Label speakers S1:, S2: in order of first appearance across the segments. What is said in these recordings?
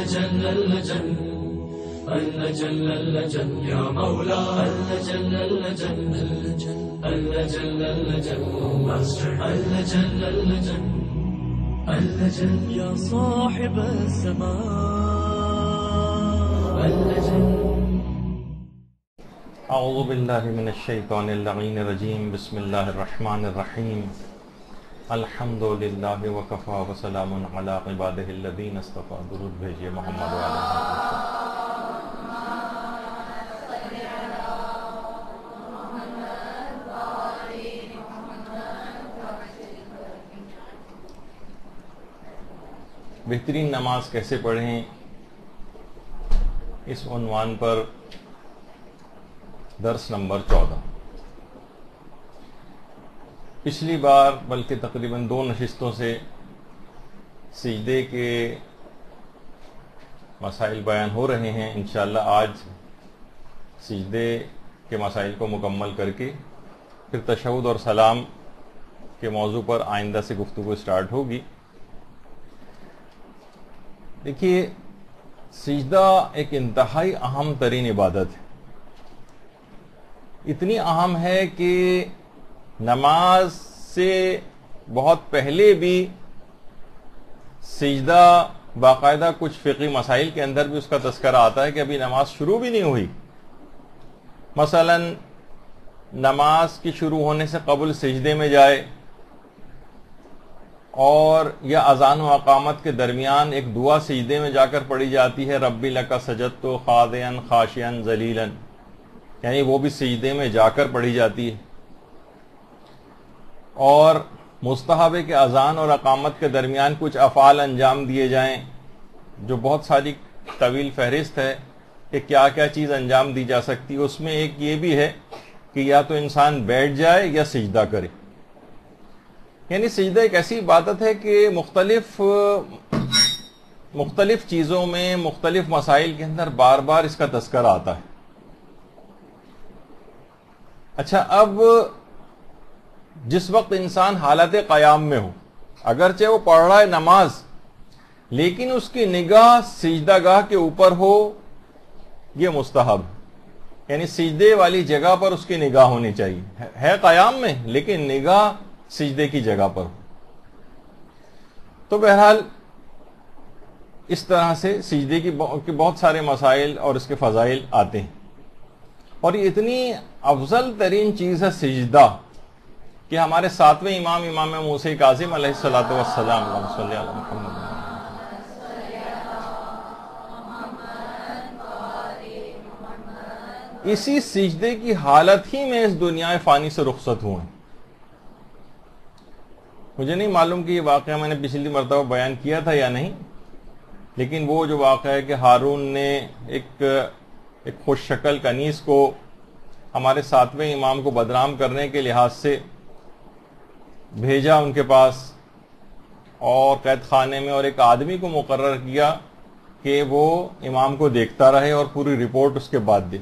S1: اللجن اللجن اللجن اللجن يا مولا اللجن اللجن اللجن اللجن اللجن اللجن اللجن يا صاحب الزمان اللجن.
S2: اعوذ باللہ من الشیطان اللعین الرجیم. بسم اللہ الرحمن الرحیم. الحمد للہ وکفا وسلام علی عبادہ الذین اصطفیٰ. درود بھیجئے محمد وعلی آلہ وسلم. بہترین نماز کیسے پڑھیں، اس عنوان پر درس نمبر 14. پچھلی بار بلکہ تقریباً 2 نشستوں سے سجدے کے مسائل بیان ہو رہے ہیں. انشاءاللہ آج سجدے کے مسائل کو مکمل کر کے پھر تشہد اور سلام کے موضوع پر آئندہ سے گفتگو سٹارٹ ہوگی. دیکھیے، سجدہ ایک انتہائی اہم ترین عبادت ہے. اتنی اہم ہے کہ نماز سے بہت پہلے بھی سجدہ باقاعدہ کچھ فقہی مسائل کے اندر بھی اس کا تذکرہ آتا ہے کہ ابھی نماز شروع بھی نہیں ہوئی. مثلا نماز کی شروع ہونے سے قبل سجدے میں جائے، اور یا اذان و اقامت کے درمیان ایک دعا سجدے میں جا کر پڑھی جاتی ہے، ربی لک سجدت خاضعا خاشعا ذلیلا، یعنی وہ بھی سجدے میں جا کر پڑھی جاتی ہے. اور مستحب ہے کہ اذان اور اقامت کے درمیان کچھ افعال انجام دیے جائیں، جو بہت ساری طویل فہرست ہے کہ کیا کیا چیز انجام دی جا سکتی ہے. اس میں ایک یہ بھی ہے کہ یا تو انسان بیٹھ جائے یا سجدہ کرے. یعنی سجدہ ایک ایسی عبادت ہے کہ مختلف چیزوں میں، مختلف مسائل کے اندر بار بار اس کا تذکرہ آتا ہے. اچھا، اب جس وقت انسان حالت قیام میں ہو، اگرچہ وہ پڑھ رہا ہے نماز، لیکن اس کی نگاہ سجدہ گاہ کے اوپر ہو، یہ مستحب ہے. یعنی سجدے والی جگہ پر اس کی نگاہ ہونی چاہیے. ہے قیام میں لیکن نگاہ سجدے کی جگہ پر ہو. تو بہرحال اس طرح سے سجدے کی بہت سارے مسائل اور اس کے فضائل آتے ہیں. اور یہ اتنی افضل ترین چیز ہے سجدہ کہ ہمارے 7ویں امام موسیٰ کاظم علیہ الصلوۃ والسلام، اللہم صلی علی محمد، اسی سجدے کی حالت ہی میں اس دنیا فانی سے رخصت ہوئے. مجھے نہیں معلوم کہ یہ واقعہ میں نے پچھلی مرتبہ بیان کیا تھا یا نہیں، لیکن وہ جو واقعہ ہے کہ ہارون نے ایک خوش شکل کنیز کو ہمارے 7ویں امام کو بدنام کرنے کے لحاظ سے بھیجا ان کے پاس، اور قید خانے میں اور ایک آدمی کو مقرر کیا کہ وہ امام کو دیکھتا رہے اور پوری رپورٹ اس کے بعد دے.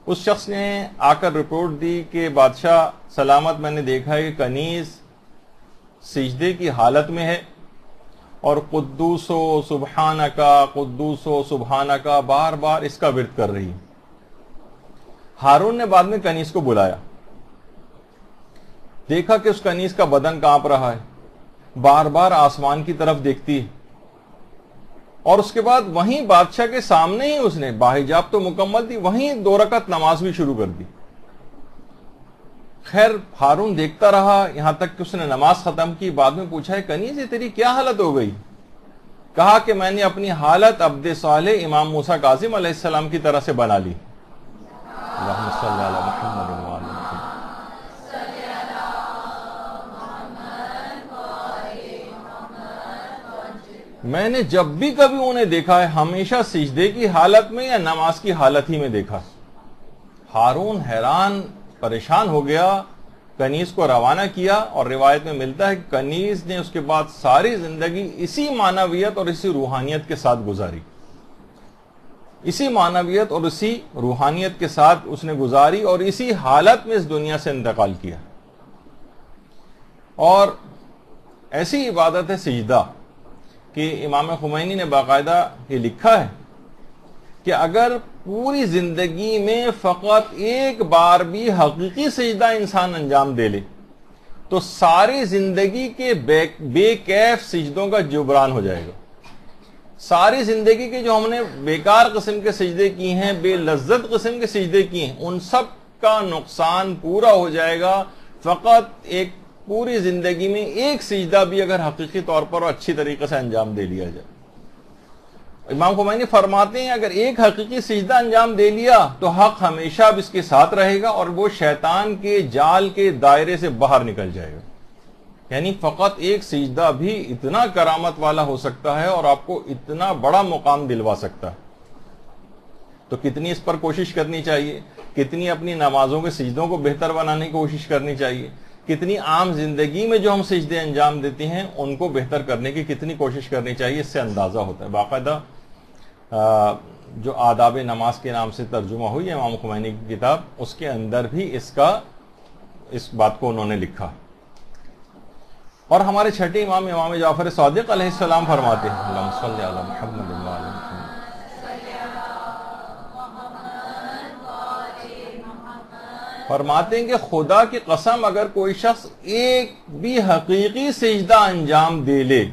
S2: اس شخص نے آ کر رپورٹ دی کہ بادشاہ سلامت، میں نے دیکھا ہے کہ کنیز سجدے کی حالت میں ہے اور قدوس و سبحانکا قدوس و سبحانکا بار بار اس کا ورد کر رہی ہے. ہارون نے بعد میں کنیز کو بلایا، دیکھا کہ اس کنیز کا بدن کانپ رہا ہے، بار بار آسمان کی طرف دیکھتی ہے، اور اس کے بعد وہیں بادشاہ کے سامنے ہی اس نے، باحجاب تو مکمل تھی، وہیں 2 رکعت نماز بھی شروع کر دی. خیر ہارون دیکھتا رہا یہاں تک کہ اس نے نماز ختم کی. بعد میں پوچھا ہے کنیز یہ تیری کیا حالت ہو گئی؟ کہا کہ میں نے اپنی حالت عبد صالح امام موسیٰ کاظم علیہ السلام کی طرح سے بنا لی. اللہم صلی علی محمد وعلی محمد. میں نے جب بھی کبھی انہیں دیکھا ہے ہمیشہ سجدے کی حالت میں یا نماز کی حالت ہی میں دیکھا. ہارون حیران پریشان ہو گیا، کنیز کو روانہ کیا، اور روایت میں ملتا ہے کہ کنیز نے اس کے بعد ساری زندگی اسی معنویت اور اسی روحانیت کے ساتھ گزاری. اسی معنویت اور اسی روحانیت کے ساتھ اس نے گزاری اور اسی حالت میں اس دنیا سے انتقال کیا. اور ایسی عبادت ہے سجدہ کہ امام خمینی نے باقاعدہ یہ لکھا ہے کہ اگر پوری زندگی میں فقط ایک بار بھی حقیقی سجدہ انسان انجام دے لے تو ساری زندگی کے بے کیف سجدوں کا جبران ہو جائے گا. ساری زندگی کے جو ہم نے بیکار قسم کے سجدے کی ہیں، بے لذت قسم کے سجدے کیے ہیں، ان سب کا نقصان پورا ہو جائے گا فقط ایک پوری زندگی میں ایک سجدہ بھی اگر حقیقی طور پر اور اچھی طریقے سے انجام دے لیا جائے. امام خمینی فرماتے ہیں اگر ایک حقیقی سجدہ انجام دے لیا تو حق ہمیشہ اب اس کے ساتھ رہے گا اور وہ شیطان کے جال کے دائرے سے باہر نکل جائے گا. یعنی فقط ایک سجدہ بھی اتنا کرامت والا ہو سکتا ہے اور آپ کو اتنا بڑا مقام دلوا سکتا ہے. تو کتنی اس پر کوشش کرنی چاہیے، کتنی اپنی نمازوں کے سجدوں کو بہتر بنانے کی کوشش کرنی چاہیے، کتنی عام زندگی میں جو ہم سجدے انجام دیتے ہیں ان کو بہتر کرنے کی کتنی کوشش کرنی چاہیے. اس سے اندازہ ہوتا ہے. باقاعدہ جو آداب نماز کے نام سے ترجمہ ہوئی ہے امام خمینی کی کتاب، اس کے اندر بھی اس بات کو انہوں نے لکھا. اور ہمارے چھٹے امام امام جعفر صادق علیہ السلام فرماتے ہیں اللہم صلی علی محمد و علی محمد، فرماتے ہیں کہ خدا کی قسم اگر کوئی شخص ایک بھی حقیقی سجدہ انجام دے لے،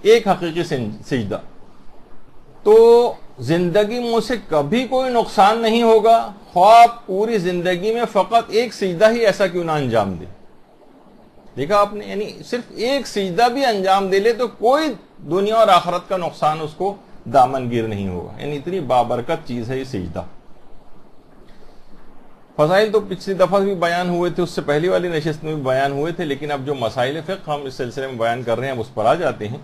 S2: ایک حقیقی سجدہ، تو زندگی میں اسے کبھی کوئی نقصان نہیں ہوگا، خواہ پوری زندگی میں فقط ایک سجدہ ہی ایسا کیوں نہ انجام دے. دیکھا آپ نے، یعنی صرف ایک سجدہ بھی انجام دے لے تو کوئی دنیا اور آخرت کا نقصان اس کو دامن گیر نہیں ہوگا. یعنی اتنی بابرکت چیز ہے یہ سجدہ. فضائل تو پچھلی دفعہ بھی بیان ہوئے تھے، اس سے پہلی والی نشست میں بھی بیان ہوئے تھے، لیکن اب جو مسائل فقہ ہم اس سلسلے میں بیان کر رہے ہیں اس پر آ جاتے ہیں.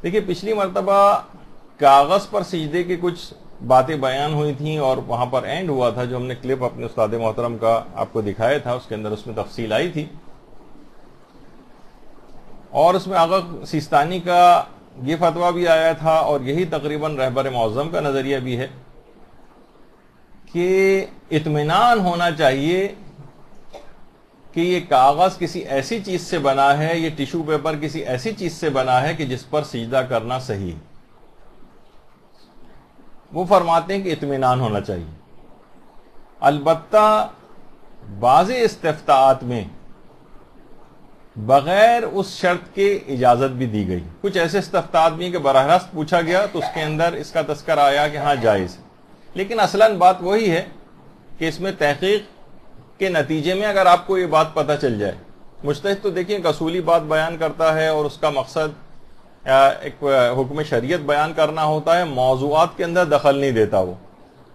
S2: دیکھیے پچھلی مرتبہ کاغذ پر سجدے کی کچھ باتیں بیان ہوئی تھیں اور وہاں پر اینڈ ہوا تھا، جو ہم نے کلپ اپنے استاد محترم کا آپ کو دکھایا تھا، اس کے اندر اس میں تفصیل آئی تھی. اور اس میں آغا سیستانی کا یہ فتویٰ بھی آیا تھا اور یہی تقریباً رہبر معظم کا نظریہ بھی ہے کہ اطمینان ہونا چاہیے کہ یہ کاغذ کسی ایسی چیز سے بنا ہے، یہ ٹیشو پیپر کسی ایسی چیز سے بنا ہے کہ جس پر سجدہ کرنا صحیح. وہ فرماتے ہیں کہ اطمینان ہونا چاہیے. البتہ بعض استفتاءات میں بغیر اس شرط کے اجازت بھی دی گئی. کچھ ایسے استفتاءات بھی ہیں کہ براہ راست پوچھا گیا تو اس کے اندر اس کا تذکرہ آیا کہ ہاں جائز ہے، لیکن اصلاً بات وہی ہے کہ اس میں تحقیق کے نتیجے میں اگر آپ کو یہ بات پتہ چل جائے، مجتہد تو دیکھیں ایک اصولی بات بیان کرتا ہے اور اس کا مقصد ایک حکم شریعت بیان کرنا ہوتا ہے، موضوعات کے اندر دخل نہیں دیتا وہ،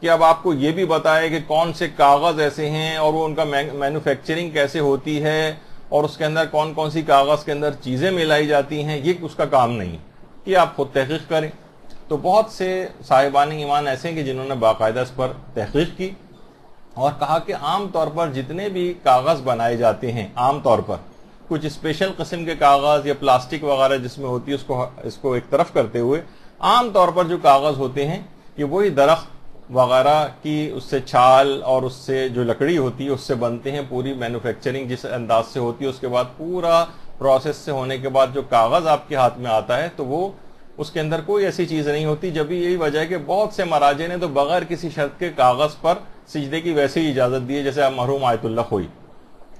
S2: کہ اب آپ کو یہ بھی بتائے کہ کون سے کاغذ ایسے ہیں اور وہ ان کا مینوفیکچرنگ کیسے ہوتی ہے اور اس کے اندر کون کون سی کاغذ کے اندر چیزیں ملائی جاتی ہیں. یہ اس کا کام نہیں، یہ آپ خود تحقیق کریں. تو بہت سے صاحبان ایمان ایسے ہیں کہ جنہوں نے باقاعدہ اس پر تحقیق کی اور کہا کہ عام طور پر جتنے بھی کاغذ بنائے جاتے ہیں، عام طور پر کچھ اسپیشل قسم کے کاغذ یا پلاسٹک وغیرہ جس میں ہوتی ہے اس کو ایک طرف کرتے ہوئے، عام طور پر جو کاغذ ہوتے ہیں یہ وہی درخت وغیرہ کی اس سے چھال اور اس سے جو لکڑی ہوتی ہے اس سے بنتے ہیں. پوری مینوفیکچرنگ جس انداز سے ہوتی ہے اس کے بعد پورا پروسیس سے ہونے کے بعد جو کاغذ آپ کے ہاتھ میں آتا ہے تو وہ اس کے اندر کوئی ایسی چیز نہیں ہوتی. جب یہی وجہ ہے کہ بہت سے مراجع نے تو بغیر کسی شرط کے کاغذ پر سجدے کی ویسے ہی اجازت دی ہے، جیسے مرحوم آیت اللہ خوئی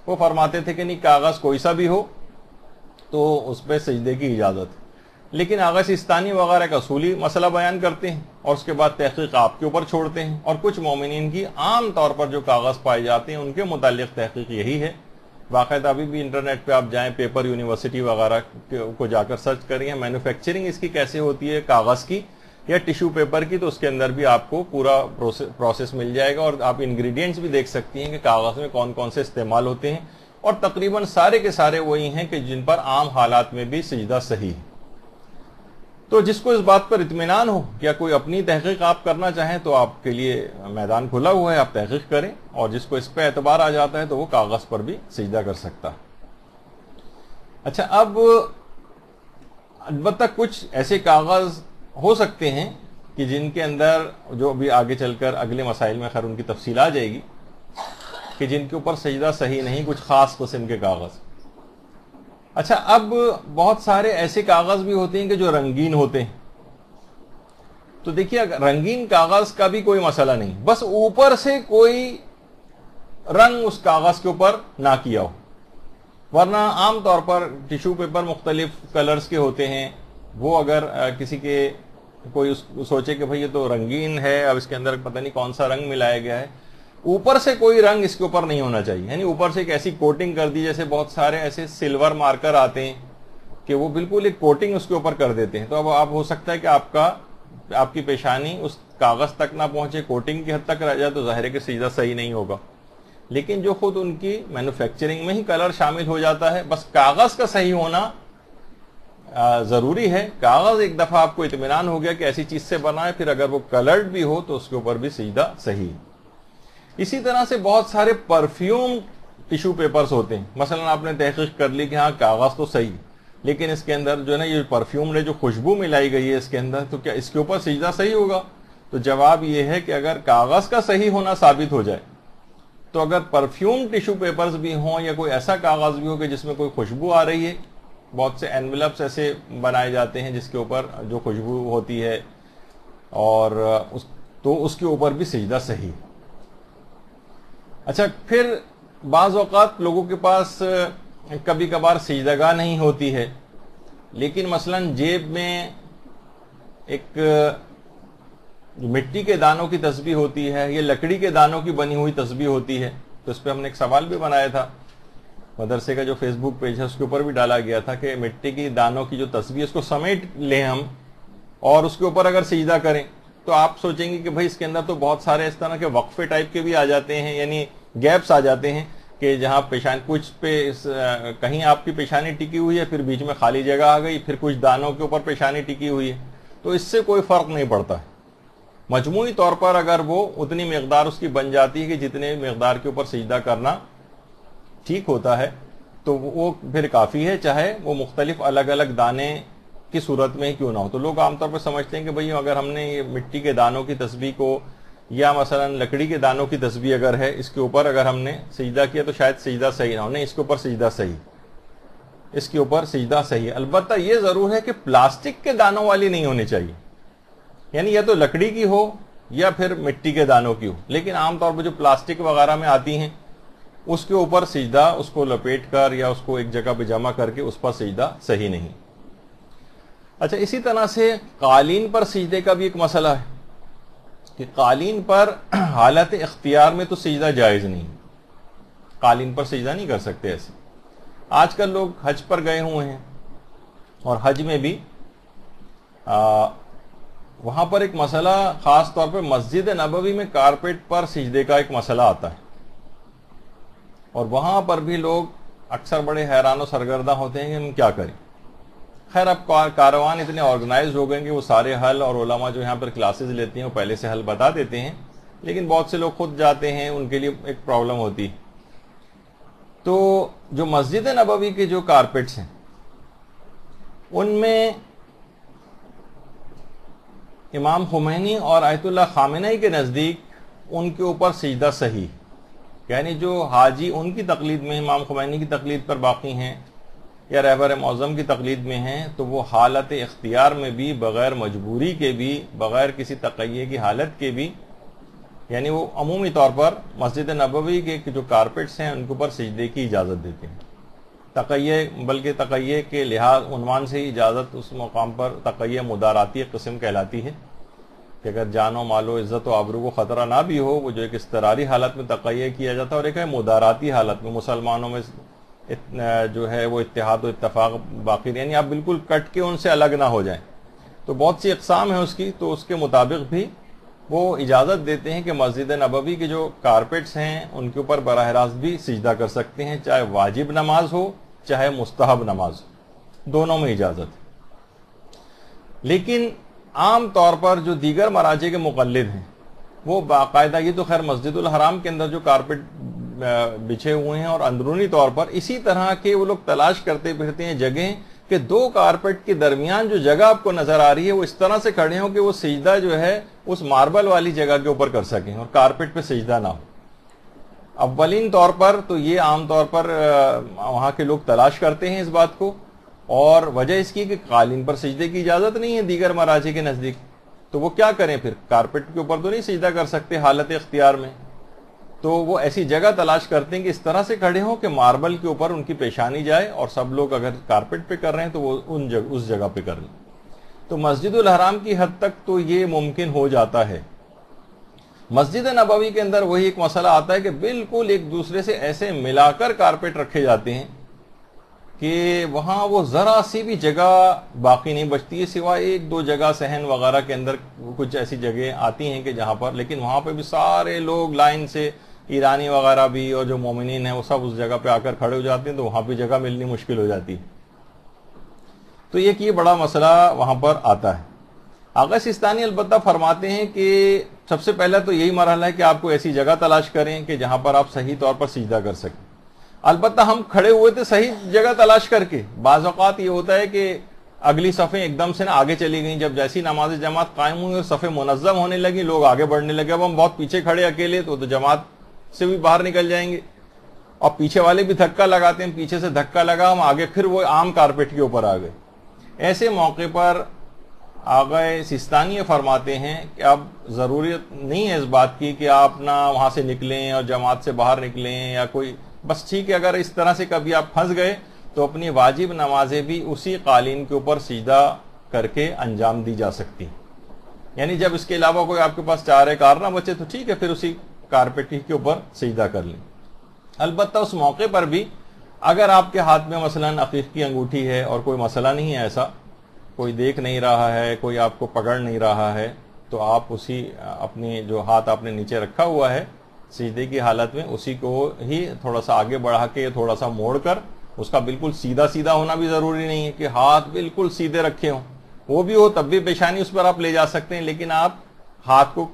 S2: وہ فرماتے تھے کہ نہیں کاغذ کوئی سا بھی ہو تو اس پہ سجدے کی اجازت ہے. لیکن آغا سیستانی وغیرہ کا اصولی مسئلہ بیان کرتے ہیں اور اس کے بعد تحقیق آپ کے اوپر چھوڑتے ہیں. اور کچھ مومنین کی عام طور پر جو کاغذ پائے جاتے ہیں ان کے متعلق تحقیق یہی ہے. باقاعدہ ابھی بھی انٹرنیٹ پہ آپ جائیں، پیپر یونیورسٹی وغیرہ کو جا کر سرچ کریں مینوفیکچرنگ اس کی کیسے ہوتی ہے کاغذ کی یا ٹیشو پیپر کی، تو اس کے اندر بھی آپ کو پورا پروسیس مل جائے گا اور آپ انگریڈینٹس بھی دیکھ سکتی ہیں کہ کاغذ میں کون کون سے استعمال ہوتے ہیں. اور تقریباً سارے کے سارے وہی ہیں کہ جن پر عام حالات میں بھی سجدہ صحیح ہے. تو جس کو اس بات پر اطمینان ہو یا کوئی اپنی تحقیق آپ کرنا چاہیں تو آپ کے لیے میدان کھلا ہوا ہے، آپ تحقیق کریں. اور جس کو اس پہ اعتبار آ جاتا ہے تو وہ کاغذ پر بھی سجدہ کر سکتا ہے. اچھا، اب البتہ کچھ ایسے کاغذ ہو سکتے ہیں کہ جن کے اندر جو بھی آگے چل کر اگلے مسائل میں خیر ان کی تفصیل آ جائے گی کہ جن کے اوپر سجدہ صحیح نہیں، کچھ خاص قسم کے کاغذ. اچھا، اب بہت سارے ایسے کاغذ بھی ہوتے ہیں کہ جو رنگین ہوتے ہیں. تو دیکھیے رنگین کاغذ کا بھی کوئی مسئلہ نہیں، بس اوپر سے کوئی رنگ اس کاغذ کے اوپر نہ کیا ہو. ورنہ عام طور پر ٹیشو پیپر مختلف کلرز کے ہوتے ہیں، وہ اگر کسی کے کوئی سوچے کہ بھئی یہ تو رنگین ہے، اب اس کے اندر پتہ نہیں کون سا رنگ ملایا گیا ہے، اوپر سے کوئی رنگ اس کے اوپر نہیں ہونا چاہیے. یعنی اوپر سے ایک ایسی کوٹنگ کر دی، جیسے بہت سارے ایسے سلور مارکر آتے ہیں کہ وہ بالکل ایک کوٹنگ اس کے اوپر کر دیتے ہیں. تو اب آپ ہو سکتا ہے کہ آپ کی پیشانی اس کاغذ تک نہ پہنچے، کوٹنگ کی حد تک رہ جائے، تو ظاہر ہے کہ سجدہ صحیح نہیں ہوگا. لیکن جو خود ان کی مینوفیکچرنگ میں ہی کلر شامل ہو جاتا ہے، بس کاغذ کا صحیح ہونا ضروری ہے. کاغذ ایک دفعہ آپ کو اطمینان ہو گیا کہ ایسی چیز سے بنا ہے، پھر اگر وہ کلرڈ بھی ہو تو اس کے اوپر بھی سجدہ صحیح. اسی طرح سے بہت سارے پرفیوم ٹیشو پیپرز ہوتے ہیں. مثلا آپ نے تحقیق کر لی کہ ہاں کاغذ تو صحیح، لیکن اس کے اندر جو ہے نا یہ پرفیوم نے جو خوشبو ملائی گئی ہے اس کے اندر، تو کیا اس کے اوپر سجدہ صحیح ہوگا؟ تو جواب یہ ہے کہ اگر کاغذ کا صحیح ہونا ثابت ہو جائے، تو اگر پرفیوم ٹیشو پیپرز بھی ہوں یا کوئی ایسا کاغذ بھی ہو کہ جس میں کوئی خوشبو آ رہی ہے، بہت سے اینولپس ایسے بنائے جاتے ہیں جس کے اوپر جو خوشبو ہوتی ہے، اور تو اس کے اوپر بھی سجدہ صحیح. اچھا، پھر بعض اوقات لوگوں کے پاس کبھی کبھار سجدگاہ نہیں ہوتی ہے، لیکن مثلا جیب میں ایک مٹی کے دانوں کی تسبیح ہوتی ہے یا لکڑی کے دانوں کی بنی ہوئی تسبیح ہوتی ہے. تو اس پہ ہم نے ایک سوال بھی بنایا تھا، مدرسے کا جو فیس بک پیج ہے اس کے اوپر بھی ڈالا گیا تھا کہ مٹی کی دانوں کی جو تسبیح اس کو سمیٹ لیں ہم اور اس کے اوپر اگر سجدہ کریں، تو آپ سوچیں گے کہ بھائی اس کے اندر تو بہت سارے اس طرح کے وقفے ٹائپ کے بھی آ جاتے ہیں، یعنی گیپس آ جاتے ہیں کہ جہاں پیشانی کچھ پہ کہیں آپ کی پیشانی ٹکی ہوئی ہے، پھر بیچ میں خالی جگہ آ گئی، پھر کچھ دانوں کے اوپر پیشانی ٹکی ہوئی ہے. تو اس سے کوئی فرق نہیں پڑتا ہے. مجموعی طور پر اگر وہ اتنی مقدار اس کی بن جاتی ہے کہ جتنے مقدار کے اوپر سجدہ کرنا ٹھیک ہوتا ہے، تو وہ پھر کافی ہے، چاہے وہ مختلف الگ الگ دانے کی صورت میں ہی کیوں نہ ہو. تو لوگ عام طور پر سمجھتے ہیں کہ بھئی اگر ہم نے یہ مٹی کے دانوں کی تسبیح کو یا مثلا لکڑی کے دانوں کی تسبیح اگر ہے، اس کے اوپر اگر ہم نے سجدہ کیا تو شاید سجدہ صحیح نہ ہو. نہیں، اس کے اوپر سجدہ صحیح، اس کے اوپر سجدہ صحیح. البتہ یہ ضرور ہے کہ پلاسٹک کے دانوں والی نہیں ہونی چاہیے، یعنی یا تو لکڑی کی ہو یا پھر مٹی کے دانوں کی ہو. لیکن عام طور پر جو پلاسٹک وغیرہ میں آتی ہیں اس کے اوپر سجدہ اس کو لپیٹ کر یا اس کو ایک جگہ پہ جمع کر کے اس پر سجدہ صحیح نہیں. اچھا، اسی طرح سے قالین پر سجدے کا بھی ایک مسئلہ ہے کہ قالین پر حالت اختیار میں تو سجدہ جائز نہیں، قالین پر سجدہ نہیں کر سکتے. ایسے آج کل لوگ حج پر گئے ہوئے ہیں اور حج میں بھی وہاں پر ایک مسئلہ خاص طور پر مسجد نبوی میں کارپیٹ پر سجدے کا ایک مسئلہ آتا ہے، اور وہاں پر بھی لوگ اکثر بڑے حیران و سرگردہ ہوتے ہیں کہ ہم کیا کریں. خیر، اب کاروان اتنے آرگنائز ہو گئے کہ وہ سارے حل اور علماء جو یہاں پر کلاسز لیتے ہیں وہ پہلے سے حل بتا دیتے ہیں، لیکن بہت سے لوگ خود جاتے ہیں، ان کے لیے ایک پرابلم ہوتی. تو جو مسجد نبوی کے جو کارپیٹس ہیں ان میں امام خمینی اور آیت اللہ خامنئی کے نزدیک ان کے اوپر سجدہ صحیح، یعنی جو حاجی ان کی تقلید میں امام خمینی کی تقلید پر باقی ہیں یا رہبر معظم کی تقلید میں ہیں، تو وہ حالت اختیار میں بھی بغیر مجبوری کے بھی بغیر کسی تقیہ کی حالت کے بھی، یعنی وہ عمومی طور پر مسجد نبوی کے جو کارپیٹس ہیں ان کے اوپر سجدے کی اجازت دیتے ہیں. تقیہ بلکہ تقیہ کے لحاظ عنوان سے ہی اجازت اس مقام پر تقیہ مداراتی قسم کہلاتی ہے کہ اگر جان و مال و عزت و آبرو کو خطرہ نہ بھی ہو، وہ جو ایک اضطراری حالت میں تقیہ کیا جاتا ہے، اور ایک ہے مداراتی حالت میں مسلمانوں میں جو ہے وہ اتحاد و اتفاق باقی، یعنی آپ بالکل کٹ کے ان سے الگ نہ ہو جائیں. تو بہت سی اقسام ہیں اس کی، تو اس کے مطابق بھی وہ اجازت دیتے ہیں کہ مسجد نبوی کے جو کارپیٹس ہیں ان کے اوپر براہ راست بھی سجدہ کر سکتے ہیں، چاہے واجب نماز ہو چاہے مستحب نماز ہو، دونوں میں اجازت ہے. لیکن عام طور پر جو دیگر مراجع کے مقلد ہیں وہ باقاعدہ، یہ تو خیر مسجد الحرام کے اندر جو کارپیٹ بچھے ہوئے ہیں اور اندرونی طور پر اسی طرح کے وہ لوگ تلاش کرتے پھرتے ہیں جگہیں کہ دو کارپیٹ کے درمیان جو جگہ آپ کو نظر آ رہی ہے وہ اس طرح سے کھڑے ہوں کہ وہ سجدہ جو ہے اس ماربل والی جگہ کے اوپر کر سکیں اور کارپیٹ پہ سجدہ نہ ہو. اولین طور پر تو یہ عام طور پر وہاں کے لوگ تلاش کرتے ہیں اس بات کو، اور وجہ اس کی کہ قالین پر سجدے کی اجازت نہیں ہے دیگر مراجع کے نزدیک، تو وہ کیا کریں پھر؟ کارپیٹ کے اوپر تو نہیں سجدہ کر سکتے حالت اختیار میں، تو وہ ایسی جگہ تلاش کرتے ہیں کہ اس طرح سے کھڑے ہوں کہ ماربل کے اوپر ان کی پیشانی جائے، اور سب لوگ اگر کارپیٹ پہ کر رہے ہیں تو وہ اس جگہ پہ کر لیں۔ تو مسجد الحرام کی حد تک تو یہ ممکن ہو جاتا ہے۔ مسجد نبوی کے اندر وہی ایک مسئلہ آتا ہے کہ بالکل ایک دوسرے سے ایسے ملا کر کارپیٹ رکھے جاتے ہیں کہ وہاں وہ ذرا سی بھی جگہ باقی نہیں بچتی ہے، سوائے ایک دو جگہ صحن وغیرہ کے اندر کچھ ایسی جگہیں آتی ہیں کہ جہاں پر، لیکن وہاں پہ بھی سارے لوگ لائن سے، ایرانی وغیرہ بھی اور جو مومنین ہیں وہ سب اس جگہ پہ آ کر کھڑے ہو جاتے ہیں، تو وہاں پہ جگہ ملنی مشکل ہو جاتی ہے۔ تو یہ بڑا مسئلہ وہاں پر آتا ہے۔ آغا سیستانی البتہ فرماتے ہیں کہ سب سے پہلا تو یہی مرحلہ ہے کہ آپ کو ایسی جگہ تلاش کریں کہ جہاں پر آپ صحیح طور پر سجدہ کر سکیں۔ البتہ ہم کھڑے ہوئے تھے صحیح جگہ تلاش کر کے، بعض اوقات یہ ہوتا ہے کہ اگلی صفیں ایک دم سے آگے چلی گئیں، جب جیسی نماز جماعت قائم ہوئی اور صفیں منظم ہونے لگی، لوگ آگے بڑھنے لگے، اب ہم بہت پیچھے کھڑے اکیلے تو جماعت سے بھی باہر نکل جائیں گے، اور پیچھے والے بھی دھکا لگاتے ہیں، پیچھے سے دھکا لگا ہم آگے پھر وہ عام کارپیٹ کے اوپر آ گئے۔ ایسے موقع پر آغا سیستانی فرماتے ہیں کہ اب ضرورت نہیں ہے اس بات کی کہ آپ نہ وہاں سے نکلیں اور جماعت سے باہر نکلیں یا کوئی، بس ٹھیک ہے اگر اس طرح سے کبھی آپ پھنس گئے تو اپنی واجب نمازیں بھی اسی قالین کے اوپر سجدہ کر کے انجام دی جا سکتی، یعنی جب اس کے علاوہ کوئی آپ کے پاس چارہ کار نہ بچے تو ٹھیک ہے پھر اسی کارپیٹ کے اوپر سجدہ کر لیں۔ البتہ اس موقع پر بھی اگر آپ کے ہاتھ میں مثلا عقیق کی انگوٹھی ہے اور کوئی مسئلہ نہیں ہے، ایسا کوئی دیکھ نہیں رہا ہے، کوئی آپ کو پکڑ نہیں رہا ہے، تو آپ اسی اپنی جو ہاتھ آپ نے نیچے رکھا ہوا ہے سجدے کی حالت میں اسی کو ہی تھوڑا سا آگے بڑھا کے تھوڑا سا موڑ کر، اس کا بالکل سیدھا سیدھا ہونا بھی ضروری نہیں ہے کہ ہاتھ بالکل سیدھے رکھے ہوں، وہ بھی ہو تب بھی پیشانی اس پر آپ لے جا سکتے ہیں، لیکن آپ ہاتھ کو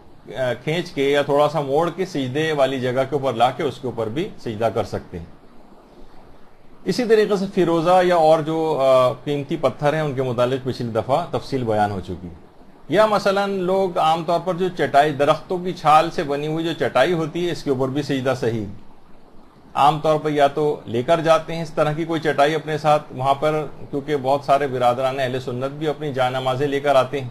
S2: کھینچ کے یا تھوڑا سا موڑ کے سجدے والی جگہ کے اوپر لا کے اس کے اوپر بھی سجدہ کر سکتے ہیں۔ اسی طریقے سے فیروزہ یا اور جو قیمتی پتھر ہیں ان کے متعلق پچھلی دفعہ تفصیل بیان ہو چکی ہے۔ یا مثلا لوگ عام طور پر جو چٹائی، درختوں کی چھال سے بنی ہوئی جو چٹائی ہوتی ہے اس کے اوپر بھی سجدہ صحیح، عام طور پر یا تو لے کر جاتے ہیں اس طرح کی کوئی چٹائی اپنے ساتھ وہاں پر، کیونکہ بہت سارے برادران اہل سنت بھی اپنی جانمازیں لے کر آتے ہیں،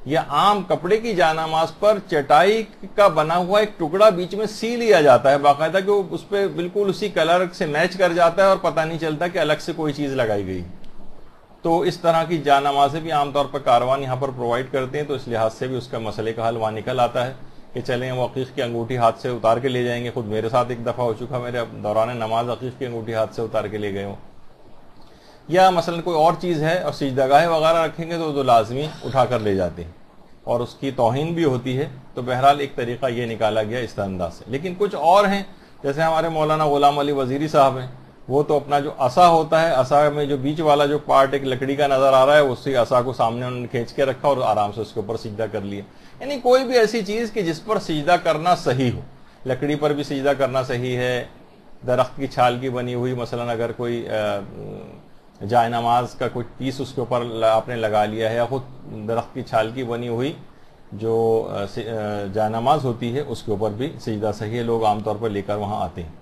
S2: یا عام کپڑے کی جانماز پر چٹائی کا بنا ہوا ایک ٹکڑا بیچ میں سی لیا جاتا ہے باقاعدہ کہ وہ اس پہ بالکل اسی کلر سے میچ کر جاتا ہے اور پتہ نہیں چلتا کہ الگ سے کوئی چیز لگائی گئی۔ تو اس طرح کی جانمازیں بھی عام طور پر کاروان یہاں پر پرووائڈ کرتے ہیں، تو اس لحاظ سے بھی اس کا مسئلے کا حل وہاں نکل آتا ہے کہ چلیں وہ عقیق کی انگوٹھی ہاتھ سے اتار کے لے جائیں گے۔ خود میرے ساتھ ایک دفعہ ہو چکا، میرے دوران نماز عقیق کی انگوٹھی ہاتھ سے اتار کے لے گئے ہوں۔ یا مثلا کوئی اور چیز ہے اور سجدہ گاہ وغیرہ رکھیں گے تو لازمی اٹھا کر لے جاتے ہیں اور اس کی توہین بھی ہوتی ہے، تو بہرحال ایک طریقہ یہ نکالا گیا اس انداز سے۔ لیکن کچھ اور ہیں، جیسے ہمارے مولانا غلام علی وزیری صاحب ہیں، وہ تو اپنا جو عصا ہوتا ہے، عصا میں جو بیچ والا جو پارٹ ایک لکڑی کا نظر آ رہا ہے، اسی عصا کو سامنے انہوں نے کھینچ کے رکھا اور آرام سے اس کے اوپر سجدہ کر لیا۔ یعنی کوئی بھی ایسی چیز کہ جس پر سجدہ کرنا صحیح ہو، لکڑی پر بھی سجدہ کرنا صحیح ہے، درخت کی چھال کی بنی ہوئی مثلا اگر کوئی جائے نماز کا کوئی پیس اس کے اوپر آپ نے لگا لیا ہے، یا خود درخت کی چھال کی بنی ہوئی جو جائے نماز ہوتی ہے اس کے اوپر بھی سجدہ صحیح ہے، لوگ عام طور پر لے کر وہاں آتے ہیں۔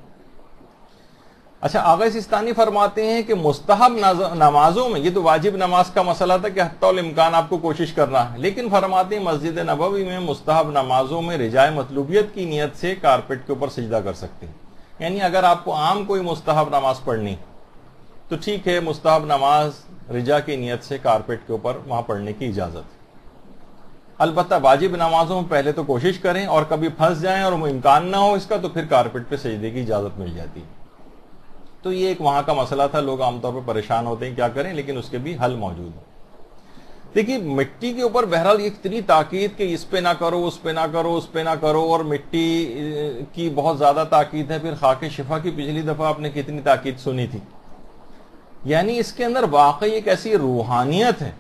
S2: اچھا، آغا سیستانی فرماتے ہیں کہ مستحب نمازوں میں، یہ تو واجب نماز کا مسئلہ تھا کہ حتی الامکان آپ کو کوشش کرنا ہے، لیکن فرماتے ہیں مسجد نبوی میں مستحب نمازوں میں رجائے مطلوبیت کی نیت سے کارپیٹ کے اوپر سجدہ کر سکتے ہیں۔ یعنی اگر آپ کو عام کوئی مستحب نماز پڑھنی تو ٹھیک ہے، مستحب نماز رجا کی نیت سے کارپیٹ کے اوپر وہاں پڑھنے کی اجازت۔ البتہ واجب نمازوں میں پہلے تو کوشش کریں، اور کبھی پھنس جائیں اور امکان نہ ہو اس کا تو پھر کارپیٹ پہ سجدے کی اجازت مل جاتی ہے۔ تو یہ ایک وہاں کا مسئلہ تھا، لوگ عام طور پر پریشان ہوتے ہیں کیا کریں، لیکن اس کے بھی حل موجود ہے۔ دیکھیے مٹی کے اوپر بہرحال اتنی تاکید کہ اس پہ نہ کرو، اس پہ نہ کرو، اس پہ نہ کرو، اور مٹی کی بہت زیادہ تاکید ہے۔ پھر خاک شفا کی پچھلی دفعہ آپ نے کتنی تاکید سنی تھی، یعنی اس کے اندر واقعی ایک ایسی روحانیت ہے،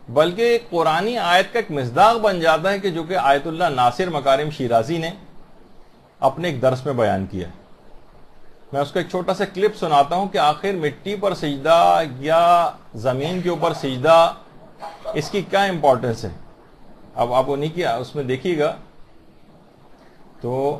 S2: بلکہ ایک قرآنی آیت کا ایک مصداق بن جاتا ہے کہ جو کہ آیت اللہ ناصر مکارم شیرازی نے اپنے ایک درس میں بیان کیا ہے۔ میں اس کا ایک چھوٹا سا کلپ سناتا ہوں کہ آخر مٹی پر سجدہ یا زمین کے اوپر سجدہ اس کی کیا امپورٹنس ہے۔ اب آپ انہیں کی اس میں دیکھیے گا تو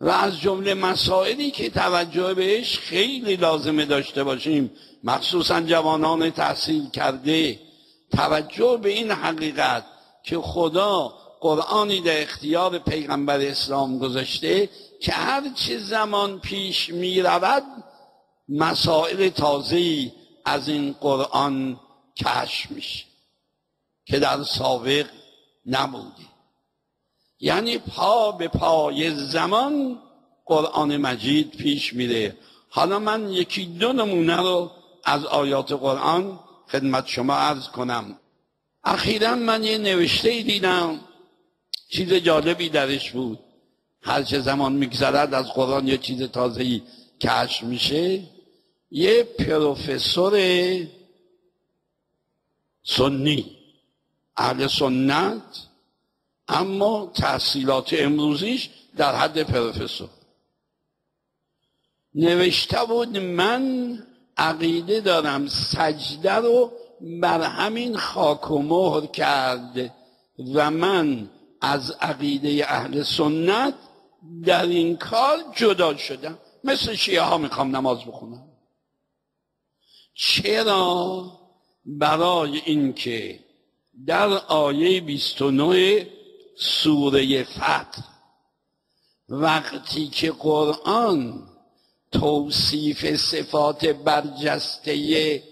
S3: و از جمله مسائلی که توجه بهش خیلی لازمه داشته باشیم، مخصوصا جوانان تحصیل کرده، توجه به این حقیقت که خدا قرآنی در اختیار پیغمبر اسلام گذاشته که هر چه زمان پیش می رود مسائل تازه‌ای از این قرآن کشف میشه که در سابق نبوده. یعنی پا به پای زمان قرآن مجید پیش میره. حالا من یکی دو نمونه رو از آیات قرآن خدمت شما عرض کنم. اخیراً من یه نوشته دیدم، چیز جالبی درش بود. هر چه زمان میگذرد از قرآن یه چیز تازه‌ای کشف میشه. یه پروفسور سنی، اهل سنت، اما تحصیلات امروزیش در حد پروفسور، نوشته بود من عقیده دارم سجده رو بر همین خاک و مهر کرد و من از عقیده اهل سنت در این کار جدا شدم، مثل شیعه ها میخوام نماز بخونم. چرا؟ برای اینکه در آیه 29 سوره فتح وقتی که قرآن توصیف صفات برجسته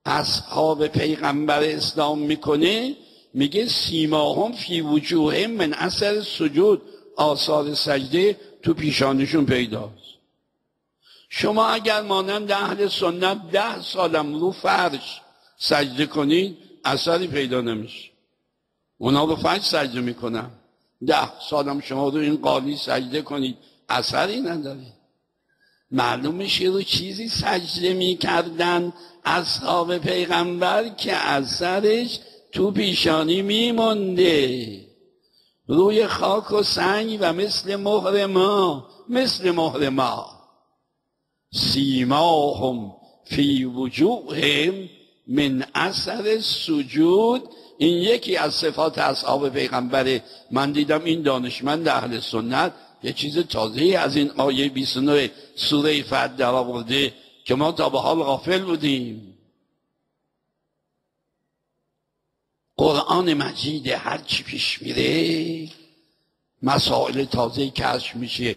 S3: اصحاب پیغمبر اسلام میکنه، میگه سیماهم فی وجوههم من اثر سجود، آثار سجده تو پیشانشون پیداست. شما اگر مانند اهل سنت 10 سالم رو فرش سجده کنید اثری پیدا نمیشه. اونا رو فرش سجده میکنن، 10 سالم شما رو این قالی سجده کنید اثری نداره. معلوم میشه رو چیزی سجده میکردن اصحاب پیغمبر که اثرش تو پیشانی میمونده، روی خاک و سنگ و مثل مهر ما سیماهم فی وجوههم من اثر سجود. این یکی از صفات اصحاب پیغمبره. من دیدم این دانشمند اهل سنت یه چیز تازه‌ای از این آیه 29 سوره فتح در آورده که ما تا به حال غافل بودیم. قرآن مجید هر چی پیش میره مسائل تازه‌ای کشف میشه.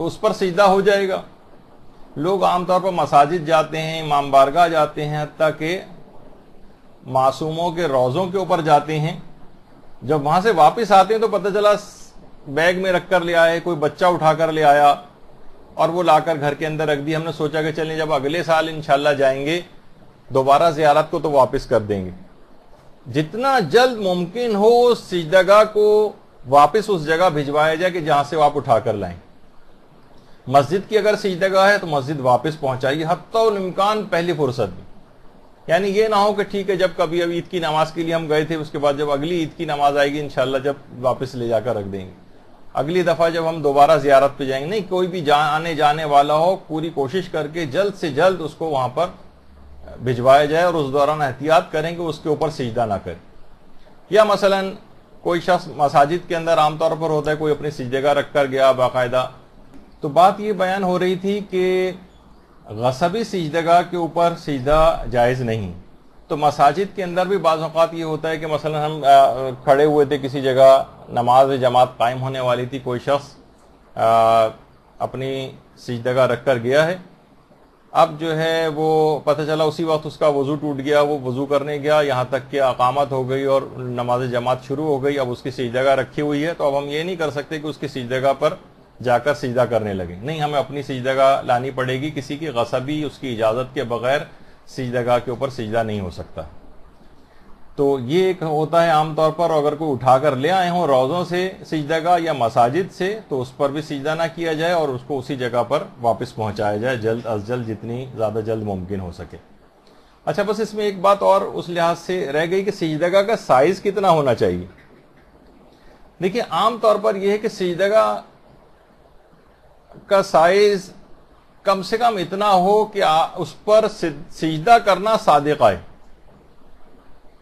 S2: تو اس پر سجدہ ہو جائے گا. لوگ عام طور پر مساجد جاتے ہیں, امام بارگاہ جاتے ہیں, حتیٰ کہ معصوموں کے روضوں کے اوپر جاتے ہیں. جب وہاں سے واپس آتے ہیں تو پتہ چلا بیگ میں رکھ کر لے آئے, کوئی بچہ اٹھا کر لے آیا اور وہ لا کر گھر کے اندر رکھ دی. ہم نے سوچا کہ چلیں جب اگلے سال انشاءاللہ جائیں گے دوبارہ زیارت کو تو واپس کر دیں گے. جتنا جلد ممکن ہو سجدگاہ کو واپس اس جگہ بھجوایا جائے کہ جہاں سے آپ اٹھا کر لائیں. مسجد کی اگر سجدگاہ ہے تو مسجد واپس پہنچائیے حتی الامکان پہلی فرصت میں. یعنی یہ نہ ہو کہ ٹھیک ہے جب کبھی اب عید کی نماز کے لیے ہم گئے تھے, اس کے بعد جب اگلی عید کی نماز آئے گی انشاءاللہ جب واپس لے جا کر رکھ دیں گے, اگلی دفعہ جب ہم دوبارہ زیارت پہ جائیں گے. نہیں, کوئی بھی آنے جانے والا ہو پوری کوشش کر کے جلد سے جلد اس کو وہاں پر بھجوایا جائے اور اس دوران احتیاط کریں کہ اس کے اوپر سجدہ نہ کرے. یا مثلا کوئی شخص مساجد کے اندر عام طور پر ہوتا ہے, کوئی اپنی سجدگاہ رکھ کر گیا باقاعدہ. تو بات یہ بیان ہو رہی تھی کہ غصبی سجدگاہ کے اوپر سجدہ جائز نہیں. تو مساجد کے اندر بھی بعض اوقات یہ ہوتا ہے کہ مثلا ہم کھڑے ہوئے تھے کسی جگہ, نماز جماعت قائم ہونے والی تھی, کوئی شخص اپنی سجدگاہ رکھ کر گیا ہے. اب جو ہے وہ پتہ چلا اسی وقت اس کا وضو ٹوٹ گیا, وہ وضو کرنے گیا, یہاں تک کہ اقامت ہو گئی اور نماز جماعت شروع ہو گئی. اب اس کی سجدگاہ رکھی ہوئی ہے, تو اب ہم یہ نہیں کر سکتے کہ اس کی سجدگاہ پر جا کر سجدہ کرنے لگے. نہیں, ہمیں اپنی سجدگاہ لانی پڑے گی. کسی کی غصبی اس کی اجازت کے بغیر سجدگاہ کے اوپر سجدہ نہیں ہو سکتا. تو یہ ایک ہوتا ہے عام طور پر, اگر کوئی اٹھا کر لے آئے ہوں روضوں سے سجدگاہ یا مساجد سے تو اس پر بھی سجدہ نہ کیا جائے اور اس کو اسی جگہ پر واپس پہنچایا جائے جلد از جلد, جتنی زیادہ جلد ممکن ہو سکے. اچھا, بس اس میں ایک بات اور اس لحاظ سے رہ گئی کہ سجدگاہ کا سائز کتنا ہونا چاہیے. دیکھیے, عام طور پر یہ ہے کہ سجدگاہ کا سائز کم سے کم اتنا ہو کہ اس پر سجدہ کرنا صادق آئے.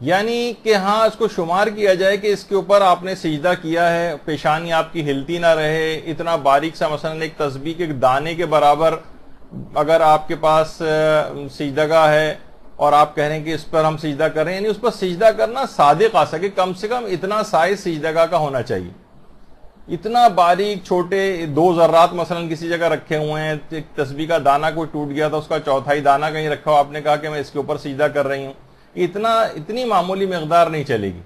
S2: یعنی کہ ہاں اس کو شمار کیا جائے کہ اس کے اوپر آپ نے سجدہ کیا ہے, پیشانی آپ کی ہلتی نہ رہے, اتنا باریک سا مثلا ایک تسبیح کے دانے کے برابر اگر آپ کے پاس سجدگاہ ہے اور آپ کہہ رہے ہیں کہ اس پر ہم سجدہ کر رہے ہیں, یعنی اس پر سجدہ کرنا صادق آ سکے. کم سے کم اتنا سائز سجدگاہ کا ہونا چاہیے. اتنا باریک چھوٹے 2 ذرات مثلا کسی جگہ رکھے ہوئے ہیں, ایک تسبیح کا دانہ کوئی ٹوٹ گیا تھا, اس کا چوتھائی دانہ کہیں رکھا ہو, آپ نے کہا کہ میں اس کے اوپر سجدہ کر رہی ہوں, اتنی معمولی مقدار نہیں چلے گی.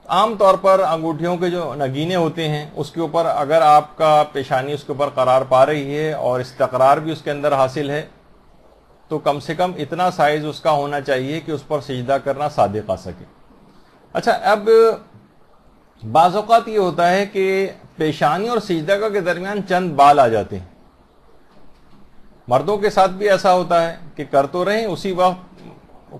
S2: عام طور پر انگوٹھیوں کے جو نگینے ہوتے ہیں اس کے اوپر اگر آپ کا پیشانی اس کے اوپر قرار پا رہی ہے اور استقرار بھی اس کے اندر حاصل ہے تو کم سے کم اتنا سائز اس کا ہونا چاہیے کہ اس پر سجدہ کرنا صادق آ سکے. اچھا, اب بعض اوقات یہ ہوتا ہے کہ پیشانی اور سجدگاہ کے درمیان چند بال آ جاتے ہیں. مردوں کے ساتھ بھی ایسا ہوتا ہے کہ کر تو رہے اسی وقت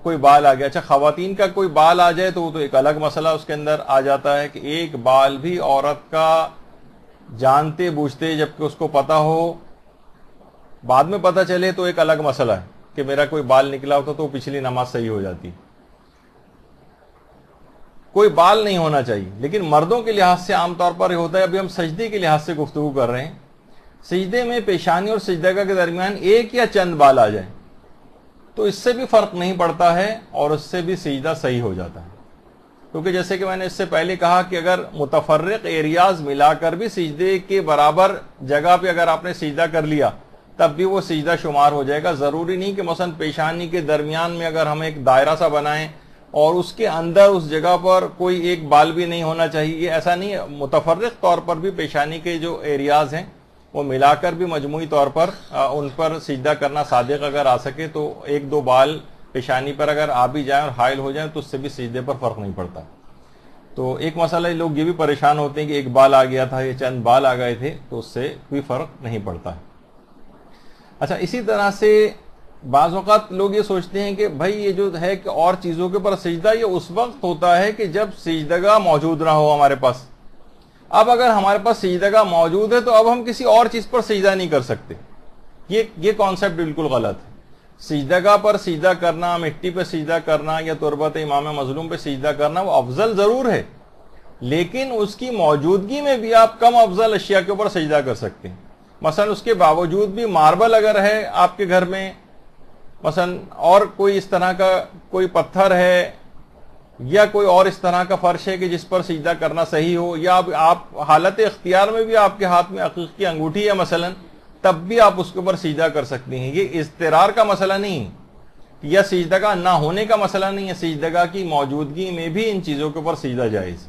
S2: کوئی بال آ گیا. اچھا, خواتین کا کوئی بال آ جائے تو وہ تو ایک الگ مسئلہ اس کے اندر آ جاتا ہے کہ ایک بال بھی عورت کا جانتے بوجھتے جبکہ اس کو پتا ہو بعد میں پتا چلے تو ایک الگ مسئلہ ہے کہ میرا کوئی بال نکلا ہوتا تو پچھلی نماز صحیح ہو جاتی. کوئی بال نہیں ہونا چاہیے. لیکن مردوں کے لحاظ سے عام طور پر یہ ہوتا ہے, ابھی ہم سجدے کے لحاظ سے گفتگو کر رہے ہیں, سجدے میں پیشانی اور سجدگاہ کے درمیان ایک یا چند بال آ جائیں تو اس سے بھی فرق نہیں پڑتا ہے اور اس سے بھی سجدہ صحیح ہو جاتا ہے. کیونکہ جیسے کہ میں نے اس سے پہلے کہا کہ اگر متفرق ایریاز ملا کر بھی سجدے کے برابر جگہ پہ اگر آپ نے سجدہ کر لیا تب بھی وہ سجدہ شمار ہو جائے گا. ضروری نہیں کہ مثلا پیشانی کے درمیان میں اگر ہم ایک دائرہ سا بنائیں اور اس کے اندر اس جگہ پر کوئی ایک بال بھی نہیں ہونا چاہیے, ایسا نہیں ہے. متفرق طور پر بھی پیشانی کے جو ایریاز ہیں وہ ملا کر بھی مجموعی طور پر ان پر سجدہ کرنا صادق اگر آ سکے تو 1-2 بال پیشانی پر اگر آ بھی جائیں اور حائل ہو جائیں تو اس سے بھی سجدے پر فرق نہیں پڑتا. تو ایک مسئلہ لوگ یہ بھی پریشان ہوتے ہیں کہ ایک بال آ گیا تھا یا چند بال آ گئے تھے تو اس سے کوئی فرق نہیں پڑتا ہے. اچھا, اسی طرح سے بعض اوقات لوگ یہ سوچتے ہیں کہ بھائی یہ جو ہے کہ اور چیزوں کے پر سجدہ یہ اس وقت ہوتا ہے کہ جب سجدگاہ موجود نہ ہو ہمارے پاس. اب اگر ہمارے پاس سجدگاہ موجود ہے تو اب ہم کسی اور چیز پر سجدہ نہیں کر سکتے. یہ کانسیپٹ بالکل غلط ہے. سجدگاہ پر سجدہ کرنا, مٹی پہ سجدہ کرنا یا تربت امام مظلوم پہ سجدہ کرنا وہ افضل ضرور ہے, لیکن اس کی موجودگی میں بھی آپ کم افضل اشیاء کے اوپر سجدہ کر سکتے ہیں. مثلا اس کے باوجود بھی ماربل اگر ہے آپ کے گھر میں, مثلا اور کوئی اس طرح کا کوئی پتھر ہے یا کوئی اور اس طرح کا فرش ہے کہ جس پر سجدہ کرنا صحیح ہو، یا آپ حالت اختیار میں بھی آپ کے ہاتھ میں عقیق کی انگوٹھی ہے مثلا، تب بھی آپ اس کے اوپر سجدہ کر سکتی ہیں. یہ اضطرار کا مسئلہ نہیں یا سجدہ کا نہ ہونے کا مسئلہ نہیں ہے، سجدہ کی موجودگی میں بھی ان چیزوں کے اوپر سجدہ جائز.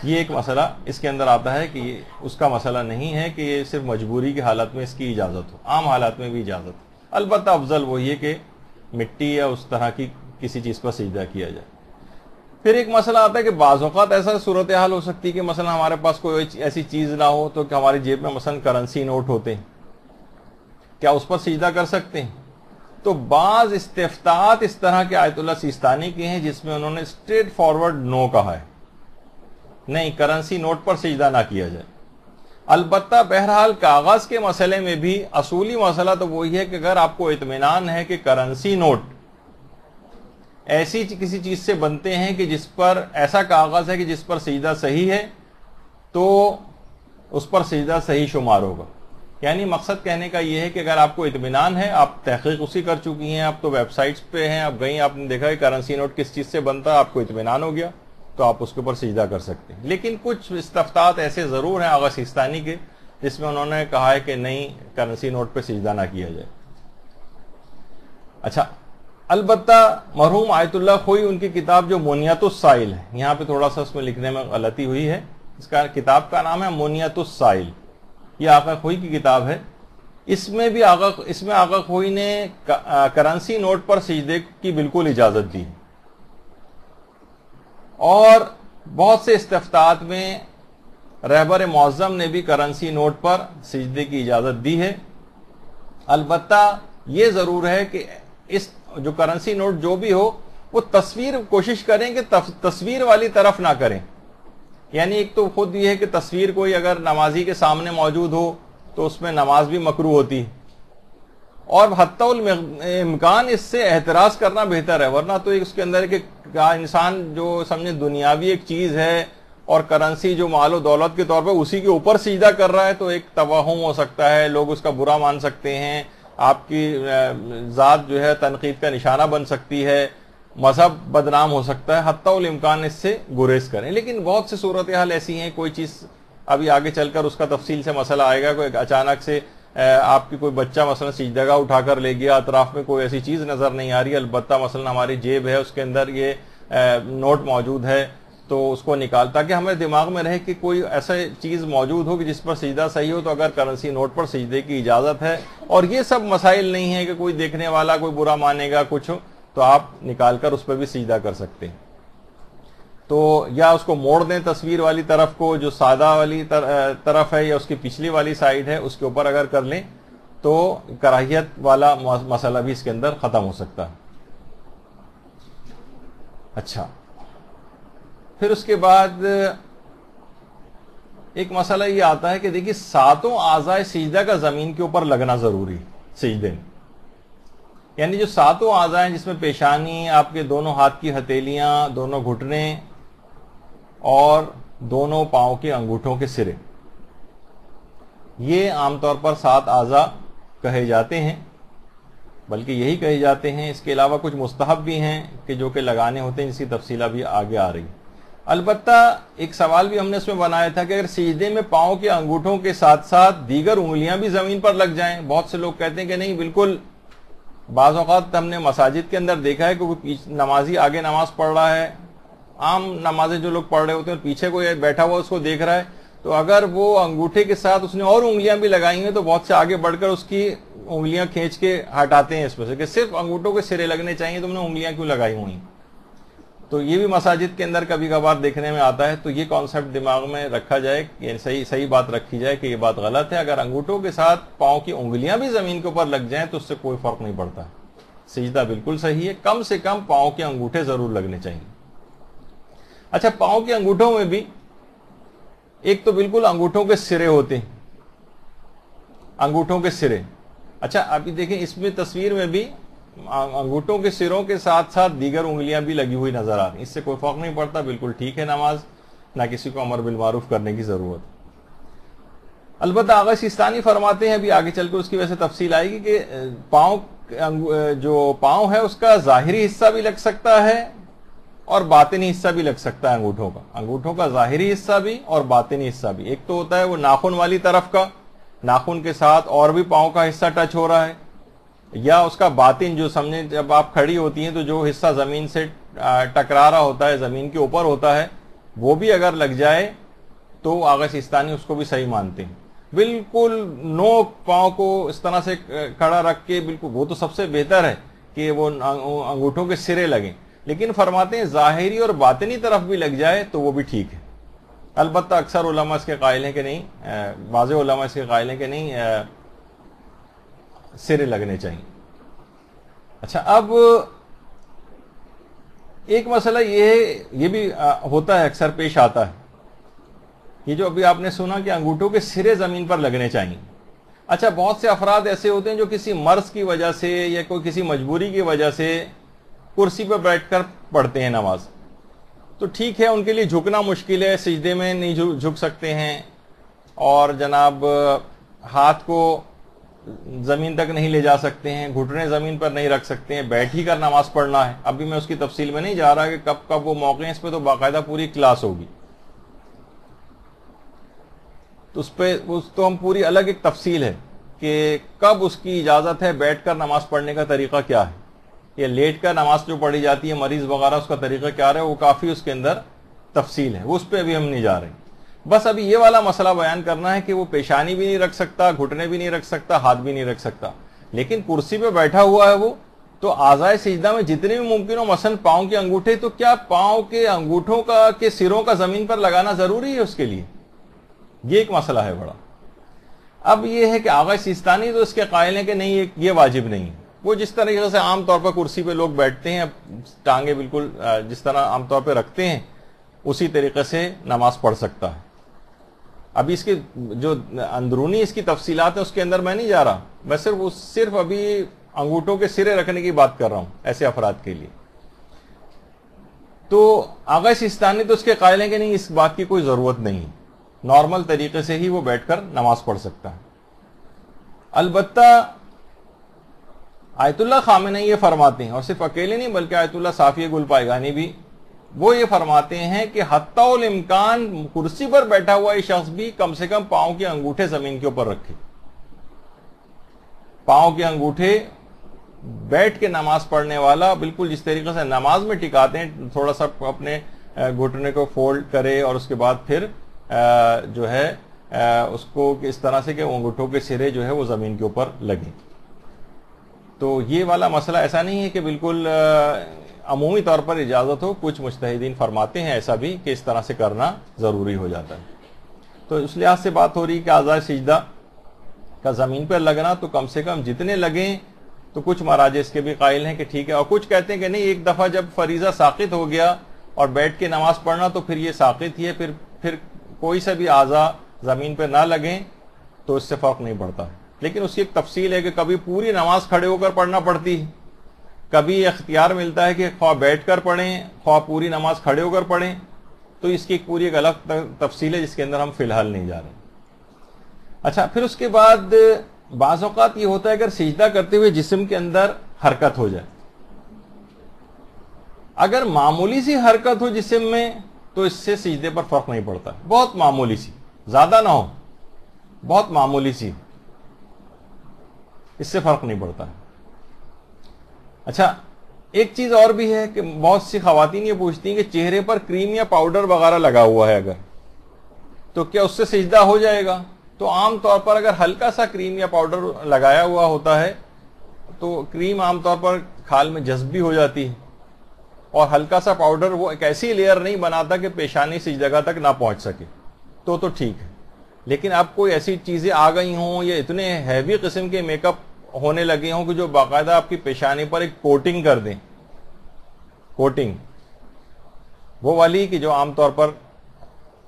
S2: یہ ایک مسئلہ اس کے اندر آتا ہے کہ یہ اس کا مسئلہ نہیں ہے کہ یہ صرف مجبوری کی حالت میں اس کی اجازت ہو، عام حالات میں بھی اجازت ہو. البتہ افضل وہی ہے کہ مٹی یا اس طرح کی کسی چیز پر سجدہ کیا جائے. پھر ایک مسئلہ آتا ہے کہ بعض اوقات ایسا صورتحال ہو سکتی ہے کہ مثلا ہمارے پاس کوئی ایسی چیز نہ ہو تو کہ ہماری جیب میں مثلا کرنسی نوٹ ہوتے ہیں، کیا اس پر سجدہ کر سکتے ہیں؟ تو بعض استفتاءات اس طرح کے آیت اللہ سیستانی کے ہیں جس میں انہوں نے اسٹریٹ فارورڈ نو کہا ہے، نہیں کرنسی نوٹ پر سجدہ نہ کیا جائے. البتہ بہرحال کاغذ کے مسئلے میں بھی اصولی مسئلہ تو وہی ہے کہ اگر آپ کو اطمینان ہے کہ کرنسی نوٹ ایسی کسی چیز سے بنتے ہیں کہ جس پر ایسا کاغذ ہے کہ جس پر سجدہ صحیح ہے، تو اس پر سجدہ صحیح شمار ہوگا. یعنی مقصد کہنے کا یہ ہے کہ اگر آپ کو اطمینان ہے، آپ تحقیق اسی کر چکی ہیں، آپ تو ویب سائٹس پہ ہیں، آپ گئی، آپ نے دیکھا کہ کرنسی نوٹ کس چیز سے بنتا ہے، آپ کو اطمینان ہو گیا تو آپ اس کے اوپر سجدہ کر سکتے ہیں. لیکن کچھ استفتاءات ایسے ضرور ہیں آغا سیستانی کے جس میں انہوں نے کہا ہے کہ نہیں کرنسی نوٹ پہ سجدہ نہ کیا جائے. اچھا، البتہ مرحوم آیت اللہ خوئی ان کی کتاب جو منیت السائل ہے، یہاں پہ تھوڑا سا اس میں لکھنے میں غلطی ہوئی ہے، اس کا کتاب کا نام ہے منیت السائل، یہ آقا خوئی کی کتاب ہے. اس میں آقا خوئی نے کرنسی نوٹ پر سجدے کی بالکل اجازت دی، اور بہت سے استفتاءات میں رہبر معظم نے بھی کرنسی نوٹ پر سجدے کی اجازت دی ہے. البتہ یہ ضرور ہے کہ اس جو کرنسی نوٹ جو بھی ہو وہ کوشش کریں کہ تصویر والی طرف نہ کریں. یعنی ایک تو خود یہ ہے کہ تصویر کوئی اگر نمازی کے سامنے موجود ہو تو اس میں نماز بھی مکروہ ہوتی ہے، اور حتی الامکان اس سے احتراز کرنا بہتر ہے، ورنہ تو اس کے اندر کہ انسان جو سمجھے دنیاوی ایک چیز ہے اور کرنسی جو مال و دولت کے طور پر اسی کے اوپر سجدہ کر رہا ہے تو ایک توہم ہو سکتا ہے، لوگ اس کا برا مان سکتے ہیں، آپ کی ذات جو ہے تنقید کا نشانہ بن سکتی ہے، مذہب بدنام ہو سکتا ہے. حتی الامکان اس سے گریز کریں. لیکن بہت سی صورتحال ایسی ہیں، کوئی چیز ابھی آگے چل کر اس کا تفصیل سے مسئلہ آئے گا، کوئی اچانک سے آپ کی کوئی بچہ مثلا سجدہ اٹھا کر لے گیا، اطراف میں کوئی ایسی چیز نظر نہیں آ رہی، البتہ مثلا ہماری جیب ہے اس کے اندر یہ نوٹ موجود ہے تو اس کو نکال، تاکہ ہمیں دماغ میں رہے کہ کوئی ایسا چیز موجود ہو کہ جس پر سجدہ صحیح ہو، تو اگر کرنسی نوٹ پر سجدے کی اجازت ہے. اور یہ سب مسائل نہیں ہیں کہ کوئی دیکھنے والا کوئی برا مانے گا کچھ، تو آپ نکال کر اس پہ بھی سجدہ کر سکتے ہیں. تو یا اس کو موڑ دیں تصویر والی طرف کو، جو سادہ والی طرف ہے یا اس کی پچھلی والی سائڈ ہے اس کے اوپر اگر کر لیں تو کراہیت والا مسئلہ بھی اس کے اندر ختم ہو سکتا ہے. اچھا، پھر اس کے بعد ایک مسئلہ یہ آتا ہے کہ دیکھیے ساتوں اعضاء سجدہ کا زمین کے اوپر لگنا ضروری سجدے میں. یعنی جو ساتوں اعضاء ہیں جس میں پیشانی، آپ کے دونوں ہاتھ کی ہتھیلیاں، دونوں گھٹنے اور دونوں پاؤں کے انگوٹھوں کے سرے، یہ عام طور پر 7 اعضاء کہے جاتے ہیں، بلکہ یہی کہے جاتے ہیں. اس کے علاوہ کچھ مستحب بھی ہیں کہ جو کہ لگانے ہوتے ہیں، جس کی تفصیل ابھی آگے آ رہی. البتہ ایک سوال بھی ہم نے اس میں بنایا تھا کہ اگر سجدے میں پاؤں کے انگوٹھوں کے ساتھ ساتھ دیگر انگلیاں بھی زمین پر لگ جائیں. بہت سے لوگ کہتے ہیں کہ نہیں، بالکل بعض اوقات ہم نے مساجد کے اندر دیکھا ہے کہ کوئی نمازی آگے نماز پڑھ رہا ہے، عام نمازیں جو لوگ پڑھ رہے ہوتے ہیں، اور پیچھے کوئی بیٹھا ہوا اس کو دیکھ رہا ہے، تو اگر وہ انگوٹھے کے ساتھ اس نے اور انگلیاں بھی لگائی ہیں تو بہت سے آگے بڑھ کر اس کی انگلیاں کھینچ کے ہٹاتے ہیں اس میں سے کہ صرف انگوٹھوں کے سرے لگنے چاہیے، تم نے انگلیاں کیوں لگائی ہوئی. تو یہ بھی مساجد کے اندر کبھی کبھار دیکھنے میں آتا ہے. تو یہ کانسیپٹ دماغ میں رکھا جائے، یعنی صحیح بات رکھی جائے کہ یہ بات غلط ہے. اگر انگوٹھوں کے ساتھ پاؤں کی انگلیاں بھی زمین کے اوپر لگ جائیں تو اس سے کوئی فرق نہیں پڑتا، سجدہ بالکل صحیح ہے. کم سے کم پاؤں کے انگوٹھے ضرور لگنے چاہیے. اچھا، پاؤں کے انگوٹھوں میں بھی ایک تو بالکل انگوٹھوں کے سرے ہوتے ہیں، انگوٹھوں کے سرے. اچھا، ابھی دیکھیں اس میں تصویر میں بھی انگوٹھوں کے سروں کے ساتھ ساتھ دیگر انگلیاں بھی لگی ہوئی نظر آ رہی. اس سے کوئی فرق نہیں پڑتا، بالکل ٹھیک ہے نماز، نہ کسی کو امر بالمعروف کرنے کی ضرورت. البتہ آغا سیستانی فرماتے ہیں، ابھی آگے چل کر اس کی وجہ سے تفصیل آئے گی، کہ پاؤں جو پاؤں ہے اس کا ظاہری حصہ بھی لگ سکتا ہے اور باطنی حصہ بھی لگ سکتا ہے انگوٹھوں کا. انگوٹھوں کا ظاہری حصہ بھی اور باطنی حصہ بھی. ایک تو ہوتا ہے وہ ناخن والی طرف کا, ناخن کے ساتھ اور بھی پاؤں کا حصہ ٹچ ہو رہا ہے, یا اس کا باطن جو سمجھیں جب آپ کھڑی ہوتی ہیں تو جو حصہ زمین سے ٹکرا رہا ہوتا ہے, زمین کے اوپر ہوتا ہے, وہ بھی اگر لگ جائے تو آغا سیستانی اس کو بھی صحیح مانتے ہیں. بالکل نوک پاؤں کو اس طرح سے کھڑا رکھ کے بالکل, وہ تو سب سے بہتر ہے کہ وہ انگوٹھوں کے سرے لگیں, لیکن فرماتے ہیں ظاہری اور باطنی طرف بھی لگ جائے تو وہ بھی ٹھیک ہے. البتہ اکثر علماء اس کے قائل ہیں کہ نہیں, بعض علماء اس کے قائل ہیں کہ نہیں سرے لگنے چاہیے. اچھا, اب ایک مسئلہ یہ بھی ہوتا ہے, اکثر پیش آتا ہے, یہ جو ابھی آپ نے سنا کہ انگوٹھوں کے سرے زمین پر لگنے چاہیے. اچھا, بہت سے افراد ایسے ہوتے ہیں جو کسی مرض کی وجہ سے یا کوئی کسی مجبوری کی وجہ سے کرسی پر بیٹھ کر پڑھتے ہیں نماز, تو ٹھیک ہے ان کے لیے جھکنا مشکل ہے, سجدے میں نہیں جھک سکتے ہیں, اور جناب ہاتھ کو زمین تک نہیں لے جا سکتے ہیں, گھٹنے زمین پر نہیں رکھ سکتے ہیں, بیٹھ ہی کر نماز پڑھنا ہے. ابھی میں اس کی تفصیل میں نہیں جا رہا کہ کب کب وہ موقع ہیں, اس پہ تو باقاعدہ پوری کلاس ہوگی, تو اس پہ تو ہم پوری الگ ایک تفصیل ہے کہ کب اس کی اجازت ہے, بیٹھ کر نماز پڑھنے کا طریقہ کیا ہے, یا لیٹ کر نماز جو پڑھی جاتی ہے مریض وغیرہ اس کا طریقہ کیا ہے, وہ کافی اس کے اندر تفصیل ہے, وہ اس پہ ابھی ہم نہیں جا رہے ہیں. بس ابھی یہ والا مسئلہ بیان کرنا ہے کہ وہ پیشانی بھی نہیں رکھ سکتا, گھٹنے بھی نہیں رکھ سکتا, ہاتھ بھی نہیں رکھ سکتا, لیکن کرسی پہ بیٹھا ہوا ہے وہ, تو اعضائے سجدہ میں جتنے بھی ممکن ہو, مثلا پاؤں کے انگوٹھے, تو کیا پاؤں کے انگوٹھوں کا کے سروں کا زمین پر لگانا ضروری ہے اس کے لیے؟ یہ ایک مسئلہ ہے بڑا. اب یہ ہے کہ آغا سیستانی تو اس کے قائل ہیں کہ نہیں, یہ واجب نہیں ہے. وہ جس طریقے سے عام طور پر کرسی پہ لوگ بیٹھتے ہیں, ٹانگیں بالکل جس طرح عام طور پہ رکھتے ہیں, اسی طریقے سے نماز پڑھ سکتا ہے. ابھی اس کی جو اندرونی اس کی تفصیلات ہیں اس کے اندر میں نہیں جا رہا, میں صرف ابھی انگوٹھوں کے سرے رکھنے کی بات کر رہا ہوں ایسے افراد کے لیے. تو آغا سیستانی تو اس کے قائل ہیں کہ نہیں, اس بات کی کوئی ضرورت نہیں, نارمل طریقے سے ہی وہ بیٹھ کر نماز پڑھ سکتا ہے. البتہ آیت اللہ خامنئی یہ فرماتے ہیں, اور صرف اکیلے نہیں بلکہ آیت اللہ صافی گل پائگانی بھی, وہ یہ فرماتے ہیں کہ حتی الامکان کرسی پر بیٹھا ہوا یہ شخص بھی کم سے کم پاؤں کے انگوٹھے زمین کے اوپر رکھے. پاؤں کے انگوٹھے بیٹھ کے نماز پڑھنے والا بالکل جس طریقے سے نماز میں ٹکاتے ہیں, تھوڑا سا اپنے گھٹنے کو فولڈ کرے اور اس کے بعد پھر جو ہے اس کو اس طرح سے کہ انگوٹھوں کے سرے جو ہے وہ زمین کے اوپر لگیں. تو یہ والا مسئلہ ایسا نہیں ہے کہ بالکل عمومی طور پر اجازت ہو, کچھ مجتہدین فرماتے ہیں ایسا بھی کہ اس طرح سے کرنا ضروری ہو جاتا ہے. تو اس لحاظ سے بات ہو رہی کہ اعضائے سجدہ کا زمین پر لگنا تو کم سے کم جتنے لگیں, تو کچھ مراجع اس کے بھی قائل ہیں کہ ٹھیک ہے, اور کچھ کہتے ہیں کہ نہیں, ایک دفعہ جب فریضہ ساقط ہو گیا اور بیٹھ کے نماز پڑھنا تو پھر یہ ساقط ہی ہے, پھر کوئی سے بھی اعضاء زمین پہ نہ لگیں تو اس سے فرق نہیں پڑتا. لیکن اس کی ایک تفصیل ہے کہ کبھی پوری نماز کھڑے ہو کر پڑھنا پڑتی ہے, کبھی اختیار ملتا ہے کہ خواہ بیٹھ کر پڑھیں خواہ پوری نماز کھڑے ہو کر پڑھیں. تو اس کی ایک پوری ایک الگ تفصیل ہے جس کے اندر ہم فی الحال نہیں جا رہے. اچھا, پھر اس کے بعد بعض اوقات یہ ہوتا ہے اگر سجدہ کرتے ہوئے جسم کے اندر حرکت ہو جائے, اگر معمولی سی حرکت ہو جسم میں تو اس سے سجدے پر فرق نہیں پڑتا, بہت معمولی سی, زیادہ نہ ہو, بہت معمولی سی, اس سے فرق نہیں پڑتا. اچھا, ایک چیز اور بھی ہے کہ بہت سی خواتین یہ پوچھتی ہیں کہ چہرے پر کریم یا پاؤڈر وغیرہ لگا ہوا ہے اگر, تو کیا اس سے سجدہ ہو جائے گا؟ تو عام طور پر اگر ہلکا سا کریم یا پاؤڈر لگایا ہوا ہوتا ہے تو کریم عام طور پر کھال میں جذب بھی ہو جاتی ہے, اور ہلکا سا پاؤڈر وہ ایک ایسی لیئر نہیں بناتا کہ پیشانی سے اس جگہ تک نہ پہنچ سکے, تو ٹھیک ہے. لیکن اب کوئی ایسی چیزیں آ گئی ہوں یا اتنے ہیوی قسم کے میک اپ ہونے لگے ہوں کہ جو باقاعدہ آپ کی پیشانی پر ایک کوٹنگ کر دیں, کوٹنگ وہ والی کہ جو عام طور پر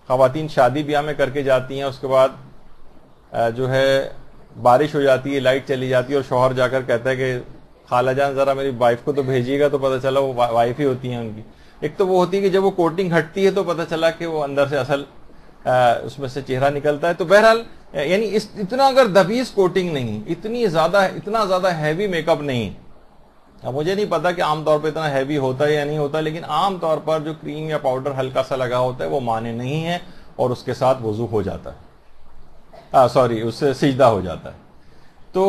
S2: خواتین شادی بیاہ میں کر کے جاتی ہیں, اس کے بعد جو ہے بارش ہو جاتی ہے, لائٹ چلی جاتی ہے, اور شوہر جا کر کہتا ہے کہ خالہ جان ذرا میری وائف کو تو بھیجیے گا, تو پتہ چلا وہ وائف ہی ہوتی ہیں ان کی. ایک تو وہ ہوتی ہے کہ جب وہ کوٹنگ ہٹتی ہے تو پتہ چلا کہ وہ اندر سے اصل اس میں سے چہرہ نکلتا ہے. تو بہرحال یعنی اتنا اگر دبیز کوٹنگ نہیں, اتنا زیادہ ہیوی میک اپ نہیں, اب مجھے نہیں پتا کہ عام طور پہ اتنا ہیوی ہوتا ہے یا نہیں ہوتا، لیکن عام طور پر جو کریم یا پاؤڈر ہلکا سا لگا ہوتا ہے وہ مانے نہیں ہے اور اس کے ساتھ وضو ہو جاتا ہے، اس سے سجدہ ہو جاتا ہے. تو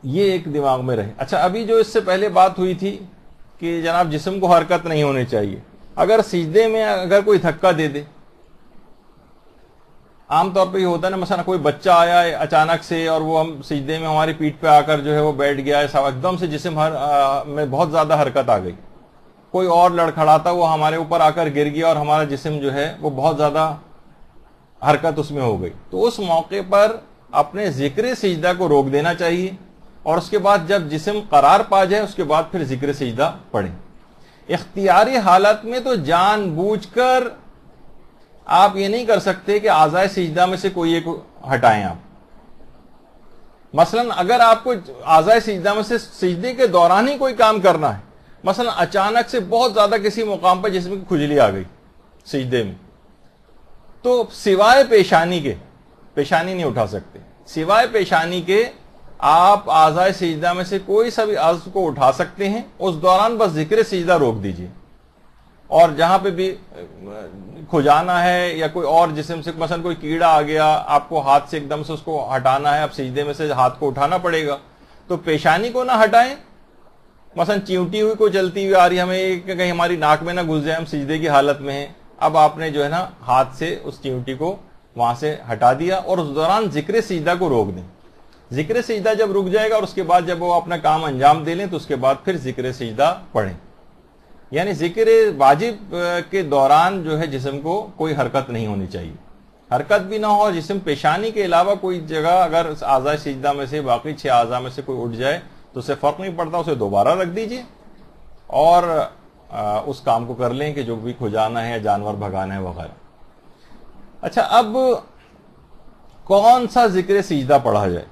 S2: یہ ایک دماغ میں رہے. اچھا، ابھی جو اس سے پہلے بات ہوئی تھی کہ جناب جسم کو حرکت نہیں ہونی چاہیے، اگر سجدے میں اگر کوئی دھکا دے دے، عام طور پہ یہ ہوتا ہے نا، مثلا کوئی بچہ آیا ہے اچانک سے اور وہ ہم سجدے میں ہماری پیٹھ پہ آ کر جو ہے وہ بیٹھ گیا ہے، ایک دم سے جسم میں بہت زیادہ حرکت آ گئی. کوئی اور لڑکھڑاتا وہ ہمارے اوپر آ کر گر گیا اور ہمارا جسم جو ہے وہ بہت زیادہ حرکت اس میں ہو گئی. تو اس موقع پر اپنے ذکر سجدہ کو روک دینا چاہیے اور اس کے بعد جب جسم قرار پا جائے اس کے بعد پھر ذکر سجدہ پڑھیں. اختیاری حالت میں تو جان بوجھ کر آپ یہ نہیں کر سکتے کہ اعضائے سجدہ میں سے کوئی ایک ہٹائیں. آپ مثلا اگر آپ کو اعضائے سجدہ میں سے سجدے کے دوران ہی کوئی کام کرنا ہے، مثلا اچانک سے بہت زیادہ کسی مقام پر جسم کی کھجلی آ گئی سجدے میں، تو سوائے پیشانی کے، پیشانی نہیں اٹھا سکتے، سوائے پیشانی کے آپ اعضائے سجدہ میں سے کوئی سا بھی عضو کو اٹھا سکتے ہیں. اس دوران بس ذکر سجدہ روک دیجیے، اور جہاں پہ بھی کھجانا ہے یا کوئی اور جسم سے مثلا کوئی کیڑا آ گیا، آپ کو ہاتھ سے ایک دم سے اس کو ہٹانا ہے، اب سجدے میں سے ہاتھ کو اٹھانا پڑے گا، تو پیشانی کو نہ ہٹائیں. مثلا چیونٹی ہوئی کوئی چلتی ہوئی آ رہی، ہمیں کہیں ہماری ناک میں نہ گھس جائے، ہم سجدے کی حالت میں ہیں، اب آپ نے جو ہے نا ہاتھ سے اس چیونٹی کو وہاں سے ہٹا دیا اور اس دوران ذکر سجدہ کو روک دیں. ذکر سجدہ جب رک جائے گا اور اس کے بعد جب وہ اپنا کام انجام دے لیں تو اس کے بعد پھر ذکر سجدہ پڑھیں. یعنی ذکر واجب کے دوران جو ہے جسم کو کوئی حرکت نہیں ہونی چاہیے، حرکت بھی نہ ہو. جسم پیشانی کے علاوہ کوئی جگہ اگر اعضاء سجدہ میں سے باقی 6 اعضاء میں سے کوئی اٹھ جائے تو اسے فرق نہیں پڑتا، اسے دوبارہ رکھ دیجیے اور اس کام کو کر لیں کہ جو بھی کھجانا ہے، جانور بھگانا ہے وغیرہ. اچھا، اب کون سا ذکر سجدہ پڑھا جائے؟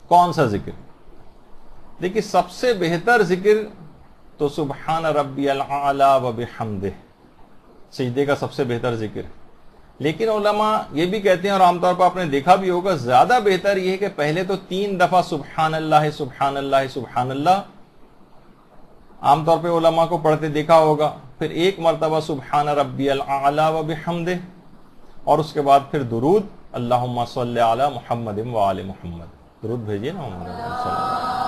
S2: کون سا ذکر؟ دیکھیے، سب سے بہتر ذکر تو سبحان ربی الاعلی و بحمدہ، سجدے کا سب سے بہتر ذکر. لیکن علماء یہ بھی کہتے ہیں، اور عام طور پر آپ نے دیکھا بھی ہوگا، زیادہ بہتر یہ ہے کہ پہلے تو 3 دفعہ سبحان اللہ سبحان اللہ سبحان اللہ عام طور پہ علماء کو پڑھتے دیکھا ہوگا، پھر 1 مرتبہ سبحان ربی الاعلی و بحمدہ، اور اس کے بعد پھر درود اللہم صلی علی محمد و آل محمد. درود بھیجیے نا محمد صلی اللہ علیہ وسلم.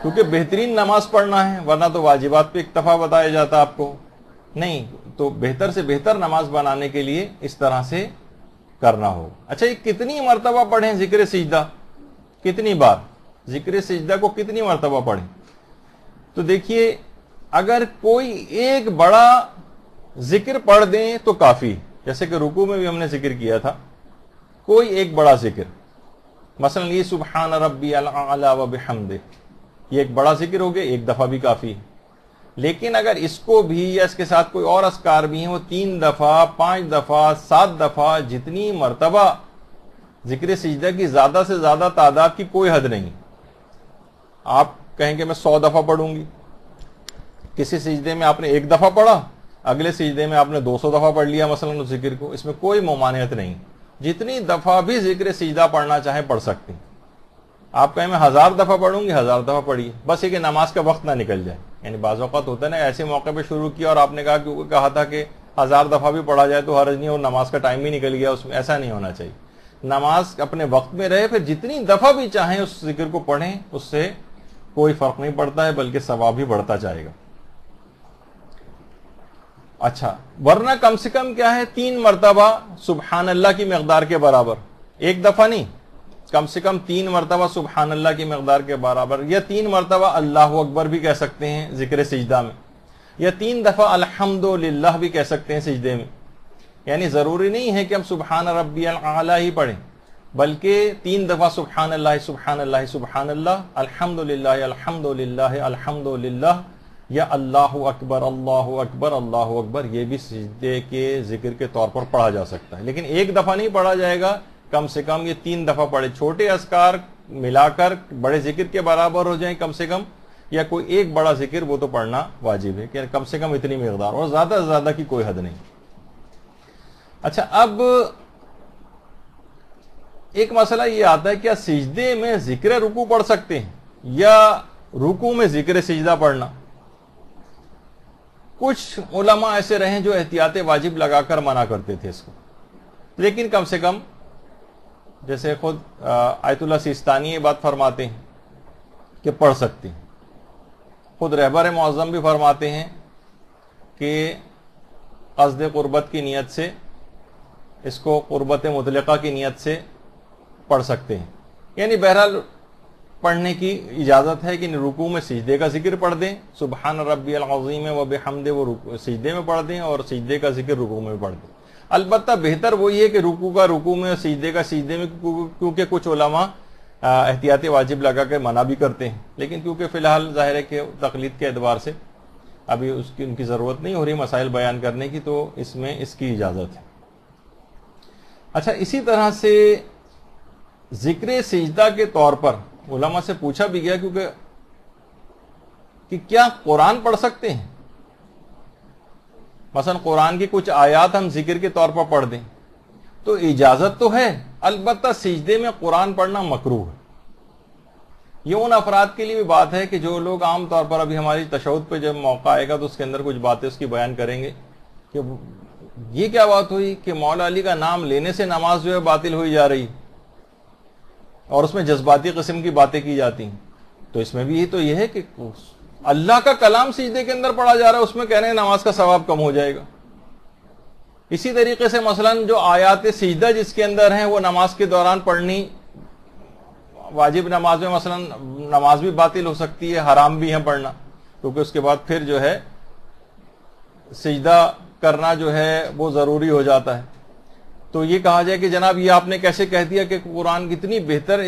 S2: کیونکہ بہترین نماز پڑھنا ہے، ورنہ تو واجبات پہ اکتفا بتایا جاتا آپ کو نہیں. تو بہتر سے بہتر نماز بنانے کے لیے اس طرح سے کرنا ہو. اچھا، یہ کتنی مرتبہ پڑھیں ذکر سجدہ؟ کتنی بار ذکر سجدہ کو کتنی مرتبہ پڑھیں؟ تو دیکھیے، اگر کوئی ایک بڑا ذکر پڑھ دیں تو کافی. جیسے کہ رکوع میں بھی ہم نے ذکر کیا تھا، کوئی ایک بڑا ذکر، مثلا یہ سبحان ربی الاعلی و بحمدہ، یہ ایک بڑا ذکر ہو گیا، ایک دفعہ بھی کافی. لیکن اگر اس کو بھی یا اس کے ساتھ کوئی اور اذکار بھی ہیں، وہ 3 دفعہ 5 دفعہ 7 دفعہ جتنی مرتبہ ذکر سجدہ کی زیادہ سے زیادہ تعداد کی کوئی حد نہیں. آپ کہیں کہ میں 100 دفعہ پڑھوں گی، کسی سجدے میں آپ نے 1 دفعہ پڑھا، اگلے سجدے میں آپ نے 200 دفعہ پڑھ لیا مثلا اس ذکر کو، اس میں کوئی ممانعت نہیں. جتنی دفعہ بھی ذکر سجدہ پڑھنا چاہیں پڑھ سکتے ہیں. آپ کہیں میں 1000 دفعہ پڑھوں گی، 1000 دفعہ پڑھیے، بس یہ کہ نماز کا وقت نہ نکل جائے. یعنی بعض اوقات ہوتا ہے نا، ایسے موقع پہ شروع کیا اور آپ نے کہا تھا کہ 1000 دفعہ بھی پڑھا جائے تو حرج نہیں اور نماز کا ٹائم بھی نکل گیا اس میں. ایسا نہیں ہونا چاہیے. نماز اپنے وقت میں رہے، پھر جتنی دفعہ بھی چاہیں اس ذکر کو پڑھیں، اس سے کوئی فرق نہیں پڑتا ہے، بلکہ ثواب بھی بڑھتا جائے گا. اچھا، ورنہ کم سے کم کیا ہے، 3 مرتبہ سبحان اللہ کی مقدار کے برابر، 1 دفعہ نہیں، کم سے کم 3 مرتبہ سبحان اللہ کی مقدار کے برابر، یا 3 مرتبہ اللہ اکبر بھی کہہ سکتے ہیں ذکر سجدہ میں، یا 3 دفعہ الحمدللہ بھی کہہ سکتے ہیں سجدے میں. یعنی ضروری نہیں ہے کہ ہم سبحان ربی الاعلی ہی پڑھیں، بلکہ 3 دفعہ سبحان اللہ سبحان اللہ سبحان اللہ، الحمدللہ الحمدللہ الحمدللہ، یا اللہ اکبر اللہ اکبر اللہ اکبر، یہ بھی سجدے کے ذکر کے طور پر پڑھا جا سکتا ہے. لیکن 1 دفعہ نہیں پڑھا جائے گا، کم سے کم یہ 3 دفعہ پڑھے. چھوٹے اذکار ملا کر بڑے ذکر کے برابر ہو جائیں کم سے کم، یا کوئی ایک بڑا ذکر وہ تو پڑھنا واجب ہے کہ کم سے کم اتنی مقدار، اور زیادہ سے زیادہ کی کوئی حد نہیں. اچھا، اب ایک مسئلہ یہ آتا ہے کیا سجدے میں ذکر رکوع پڑھ سکتے ہیں یا رکوع میں ذکر سجدہ پڑھنا؟ کچھ علماء ایسے رہے جو احتیاط واجب لگا کر منع کرتے تھے اس کو، لیکن کم سے کم جیسے خود آیت اللہ سیستانی یہ بات فرماتے ہیں کہ پڑھ سکتے ہیں، خود رہبر معظم بھی فرماتے ہیں کہ قصد قربت کی نیت سے اس کو قربت مطلقہ کی نیت سے پڑھ سکتے ہیں، یعنی بہرحال پڑھنے کی اجازت ہے کہ رکوع میں سجدے کا ذکر پڑھ دیں، سبحان ربی العظیم و بحمدہ وہ سجدے میں پڑھ دیں اور سجدے کا ذکر رکوع میں پڑھ دیں۔ البتہ بہتر وہی ہے کہ رکوع کا رکوع میں اور سجدے کا سجدے میں، کیونکہ کچھ علماء احتیاط واجب لگا کے منع بھی کرتے ہیں، لیکن کیونکہ فی الحال ظاہر ہے کہ تقلید کے اعتبار سے ابھی ان کی ضرورت نہیں ہو رہی مسائل بیان کرنے کی، تو اس میں اس کی اجازت ہے۔ اچھا، اسی طرح سے ذکر سجدہ کے طور پر علماء سے پوچھا بھی گیا کہ کیا قرآن پڑھ سکتے ہیں؟ مثلا قرآن کی کچھ آیات ہم ذکر کے طور پر پڑھ دیں تو اجازت تو ہے، البتہ سجدے میں قرآن پڑھنا مکروہ ہے۔ یہ ان افراد کے لیے بھی بات ہے کہ جو لوگ عام طور پر ابھی ہماری تشہد پہ جب موقع آئے گا تو اس کے اندر کچھ باتیں اس کی بیان کریں گے کہ یہ کیا بات ہوئی کہ مولا علی کا نام لینے سے نماز جو ہے باطل ہوئی جا رہی اور اس میں جذباتی قسم کی باتیں کی جاتی ہیں۔ تو اس میں بھی یہ ہے کہ اللہ کا کلام سجدے کے اندر پڑھا جا رہا ہے، اس میں کہہ رہے ہیں نماز کا ثواب کم ہو جائے گا۔ اسی طریقے سے مثلا جو آیات سجدہ جس کے اندر ہیں وہ نماز کے دوران پڑھنی واجب نماز میں مثلا نماز بھی باطل ہو سکتی ہے، حرام بھی ہے پڑھنا، کیونکہ اس کے بعد پھر جو ہے سجدہ کرنا جو ہے وہ ضروری ہو جاتا ہے۔ تو یہ کہا جائے کہ جناب یہ آپ نے کیسے کہہ دیا کہ قرآن کتنی